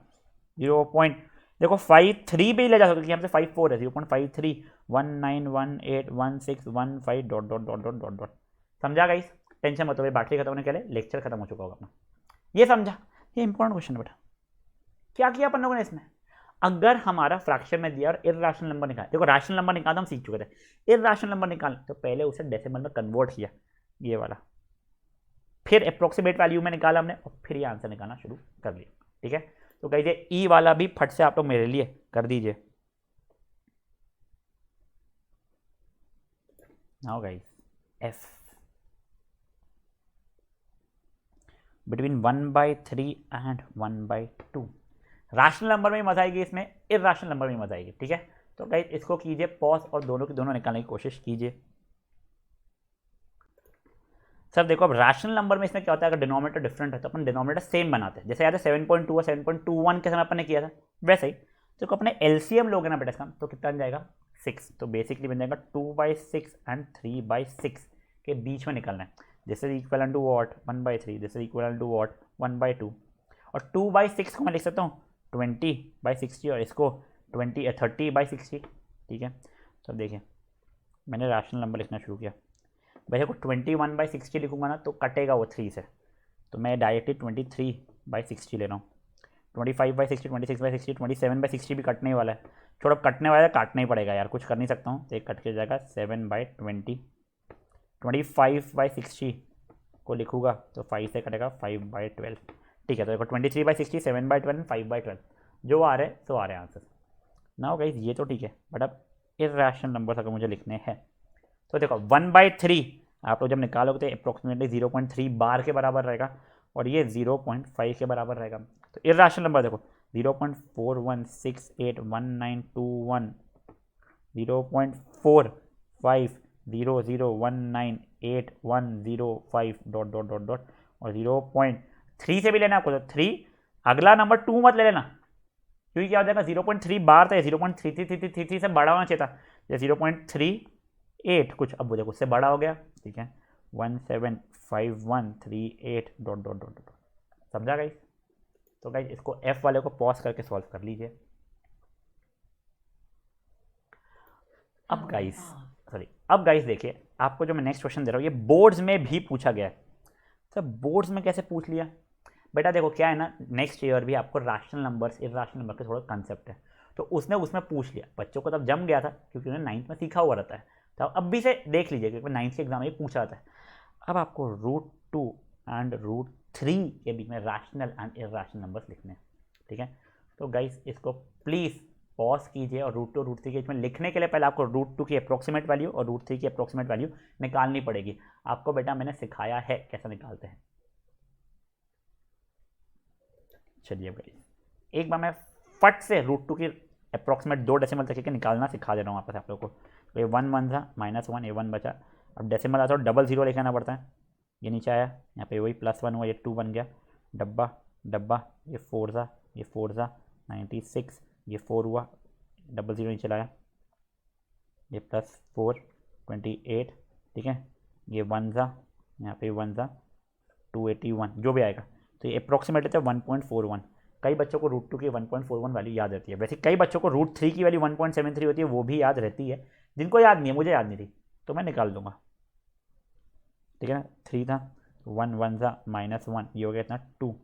0. देखो 53 भी ले जा सकते, यहाँ पे 54 है, 0.5319181615 dot dot dot dot dot dot. समझा गाइस, टेंशन मत हो, बैटरी खत्म होने के लिए लेक्चर खत्म हो चुका होगा अपना। ये समझा, ये इंपॉर्टेंट क्वेश्चन है बेटा। क्या किया अपन लोगों ने इसमें, अगर हमारा फ्रैक्शन में दिया और इर्रेशनल नंबर निकाल, देखो रैशनल नंबर निकालना हम सीख चुके थे, इर्रेशनल नंबर निकाल तो पहले उसे डेसिमल में कन्वर्ट किया, ये वाला, फिर अप्रोक्सीमेट वैल्यू में निकाला हमने और फिर ये आंसर निकालना शुरू कर लिया, ठीक है। तो कहिए ई वाला भी फट से आप लोग मेरे लिए कर दीजिए। Now guys F between 1/3 and 1/2, rational number में मजा आएगी, इसमें इर्रेशनल नंबर में मजा आएगी, ठीक है। तो गाइस इसको कीजिए पॉज और दोनों की दोनों निकालने की कोशिश कीजिए। सर देखो अब रैशनल नंबर में इसमें क्या होता है, अगर डिनोमिनेटर डिफरेंट है तो अपन डिनोमिनेटर सेम बनाते हैं, जैसे याद है 7.2 और 7.21 के समय अपन ने किया था, वैसे ही तो अपने एलसीएम लोगे ना बेटा इसका, तो कितना बन जाएगा 6, तो बेसिकली बन जाएगा 2/6 एंड 3/6 के बीच में निकलना है। This is equal to what 1/3, this is equal to what 1/2, और 2/6 को मैं लिख सकता हूँ 20/60 और इसको 30/60, ठीक है। तो देखिए मैंने रैशनल नंबर लिखना शुरू किया, वैसे को 21/60 लिखूंगा ना तो कटेगा वो 3 से, तो मैं डायरेक्टली 23/60 ले रहा हूँ। 25/60, 26/60, 27/60 भी कटने वाला है, छोड़ो कटने वाला है, काटना ही पड़ेगा यार, कुछ कर नहीं सकता हूँ, तो एक कट के जाएगा 7/20। 25/60 को लिखूँगा तो 5 से कटेगा 5/12, ठीक है। तो देखो 23/60, 7/12, 5/12 जो आ रहे सो आ रहे आंसर ना गाइस, ये तो ठीक है, बट अब इर्रेशनल नंबर्स अगर मुझे लिखने हैं तो देखो 1/3 आप लोग जब निकालोगे तो अप्रोक्सीमेटली 0.3 बार के बराबर रहेगा और ये 0.5 के बराबर रहेगा। तो इर्रेशनल नंबर देखो 0.41681921, 0.4500198105 डॉट डॉट डॉट डॉट, और 0.3 से भी लेना आपको तो 3, अगला नंबर 2 मत ले लेना, क्योंकि क्या हो जाएगा 0.3 बार था, 0.3333 से बड़ा होना चाहिए था, या 0.38 कुछ, अब वो देखो उससे बड़ा हो गया, ठीक है 175138 डॉट डॉट डॉट डॉट। समझा गाइस, तो गाइस इसको एफ वाले को पॉज करके सॉल्व कर लीजिए। अब गाइस देखिए आपको जो मैं नेक्स्ट क्वेश्चन दे रहा हूँ ये बोर्ड्स में भी पूछा गया है। सर बोर्ड्स में कैसे पूछ लिया बेटा, देखो क्या है ना, नेक्स्ट ईयर भी आपको रैशनल नंबर्स इर्रेशनल नंबर के थोड़ा कंसेप्ट है, तो उसमें पूछ लिया, बच्चों को तब जम गया था क्योंकि उन्हें 9th में सीखा हुआ रहता है, तो अब भी से देख लीजिए क्योंकि 9th के एग्जाम में पूछा जाता है। अब आपको √2 एंड √3 के बीच में रैशनल एंड इर्रेशनल नंबर्स लिखने हैं, ठीक है। तो गाइस इसको प्लीज़ पॉज कीजिए और √2 और √3 के बीच में लिखने के लिए पहले आपको √2 की अप्रोक्सीमेट वैल्यू और √3 की अप्रोक्सीमेट वैल्यू निकालनी पड़ेगी। आपको बेटा मैंने सिखाया है कैसे निकालते हैं। चलिए गाइस एक बार मैं फट से √2 की अप्रोक्सीमेट 2 डेसिमल तक के निकालना सिखा दे रहा हूँ वापस आप लोगों को। तो ये 1 1 था -1, ये 1 बचा, अब डेसिमल आता है तो 00 लिखाना पड़ता है, ये नीचे आया, यहाँ पे वही +1 हुआ, ये 2 बन गया, डब्बा डब्बा, ये 4 था, ये 4 था 96, ये 4 हुआ, 00 नीचे लाया, ये +4 28, ठीक है, ये 1 था, यहाँ पे 1 था 281 जो भी आएगा, तो ये अप्रोक्सीमेटली था 1.41। कई बच्चों को √2 की 1.41 वैल्यू याद रहती है, वैसे कई बच्चों को √3 की वैल्यू 1.73 होती है, वो भी याद रहती है, जिनको याद नहीं है, मुझे याद नहीं थी तो मैं निकाल दूंगा, ठीक है ना। 3 था, 1 1 था, -1, ये हो गया इतना 2,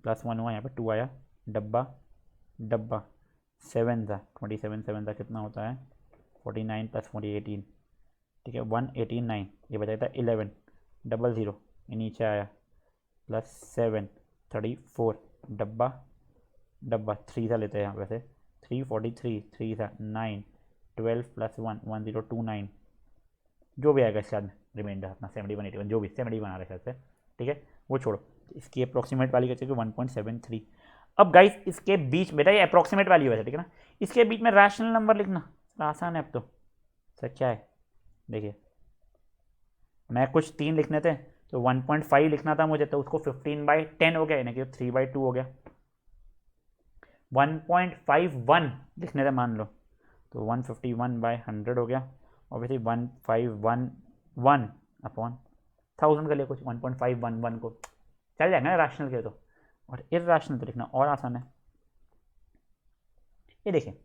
+1 हुआ, यहाँ पे 2 आया, डब्बा डब्बा 7 था, 27 7 था, कितना होता है 49 + 40 18, ठीक है 189, ये बचा था 11 00, ये नीचे आया +7 34 डब्बा डब्बा 3 था लेते हैं यहाँ वैसे 343 3 था 9 12 + 1 1029, जो भी आएगा इसके बाद में रिमाइंडर अपना 71 81 जो भी 70 बना रहे से, ठीक है वो छोड़ो। इसकी अप्रॉक्सीमेट वैल्यू कैसे 1.73। अब गाइस इसके बीच बेटा ये अप्रॉक्सीमेट वैल्यू है ठीक है ना, इसके बीच में रैशनल नंबर लिखना आसान है अब तो। सर क्या है देखिए, मैं कुछ 3 लिखने थे तो 1.5 लिखना था मुझे, तो उसको 15/10 हो गया, यानी कि 3/2 हो गया। 1.51 लिखने थे मान लो तो 151/100 हो गया। ऑब्वियसली 1511 अपॉन 1000 का लिए कुछ 1.511 को चल जाएगा ना रैशनल के तो, और इर्राशनल तो लिखना और आसान है। ये देखिए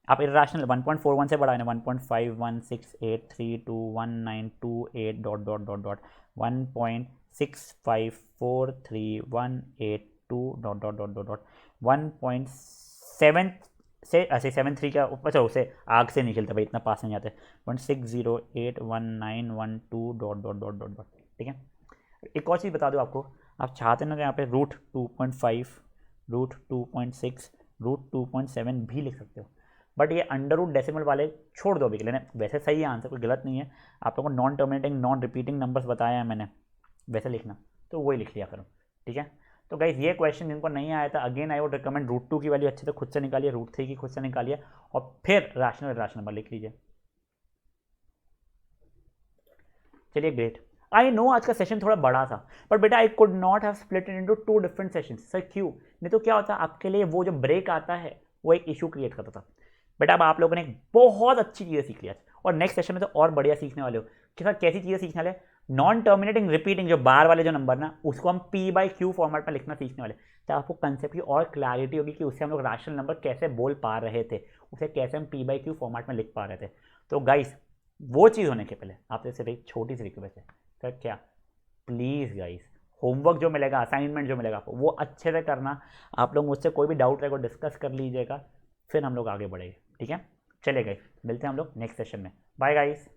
आप इर्राशनल 1.41 से बढ़ाए ना 1.5168321928 dot dot dot dot 1.654318 dot dot dot dot dot 1.7 से ऐसे 73 का अच्छा उसे आग से निकलता भाई इतना पास नहीं जाते 160819112 dot dot dot dot dot, ठीक है। एक और चीज़ बता दो आपको, आप चाहते ना तो यहाँ पे √2.5 √2.6 √2.7 भी लिख सकते हो, बट ये अंडर रूट डेसिमल वाले छोड़ दो अभी के लिए। वैसे सही है आंसर, कोई गलत नहीं है। आप लोगों को non terminating non repeating numbers बताया है मैंने, वैसे लिखना तो वही लिख लिया करो, ठीक है। तो गाइस ये क्वेश्चन जिनको नहीं आया था अगेन आई वुड रिकमेंड √2 की वैल्यू अच्छे से खुद से निकालिए, √3 की खुद से निकालिए और फिर राशनल नंबर लिख लीजिए। चलिए ग्रेट। आई नो आज का सेशन थोड़ा बड़ा था, बट बेटा I could not have split it into 2 different sessions. Sir क्यों? नहीं तो क्या होता आपके लिए वो जो ब्रेक आता है वो एक इशू क्रिएट करता था। बेटा अब आप लोगों ने एक बहुत अच्छी चीज़ें सीख लिया और नेक्स्ट सेशन में तो और बढ़िया सीखने वाले हो कि सर कैसी चीज़ें सीखने वाले, नॉन टर्मिनेटिंग रिपीटिंग जो बार वाले जो नंबर ना उसको हम P/Q फॉर्मेट में लिखना सीखने वाले, तो आपको कंसेप्ट की और क्लैरिटी होगी कि उससे हम लोग रैशनल नंबर कैसे बोल पा रहे थे, उसे कैसे हम P/Q फॉर्मेट में लिख पा रहे थे। तो गाइस वो चीज़ होने के पहले आपसे सिर्फ एक छोटी सी रिक्वेस्ट है, सर क्या प्लीज़ गाइस होमवर्क जो मिलेगा असाइनमेंट जो मिलेगा आपको वो अच्छे से करना। आप लोग मुझसे कोई भी डाउट रहेगा डिस्कस कर लीजिएगा, फिर हम लोग आगे बढ़ेंगे, ठीक है। चलिए गाइस मिलते हैं हम लोग नेक्स्ट सेशन में। Bye guys.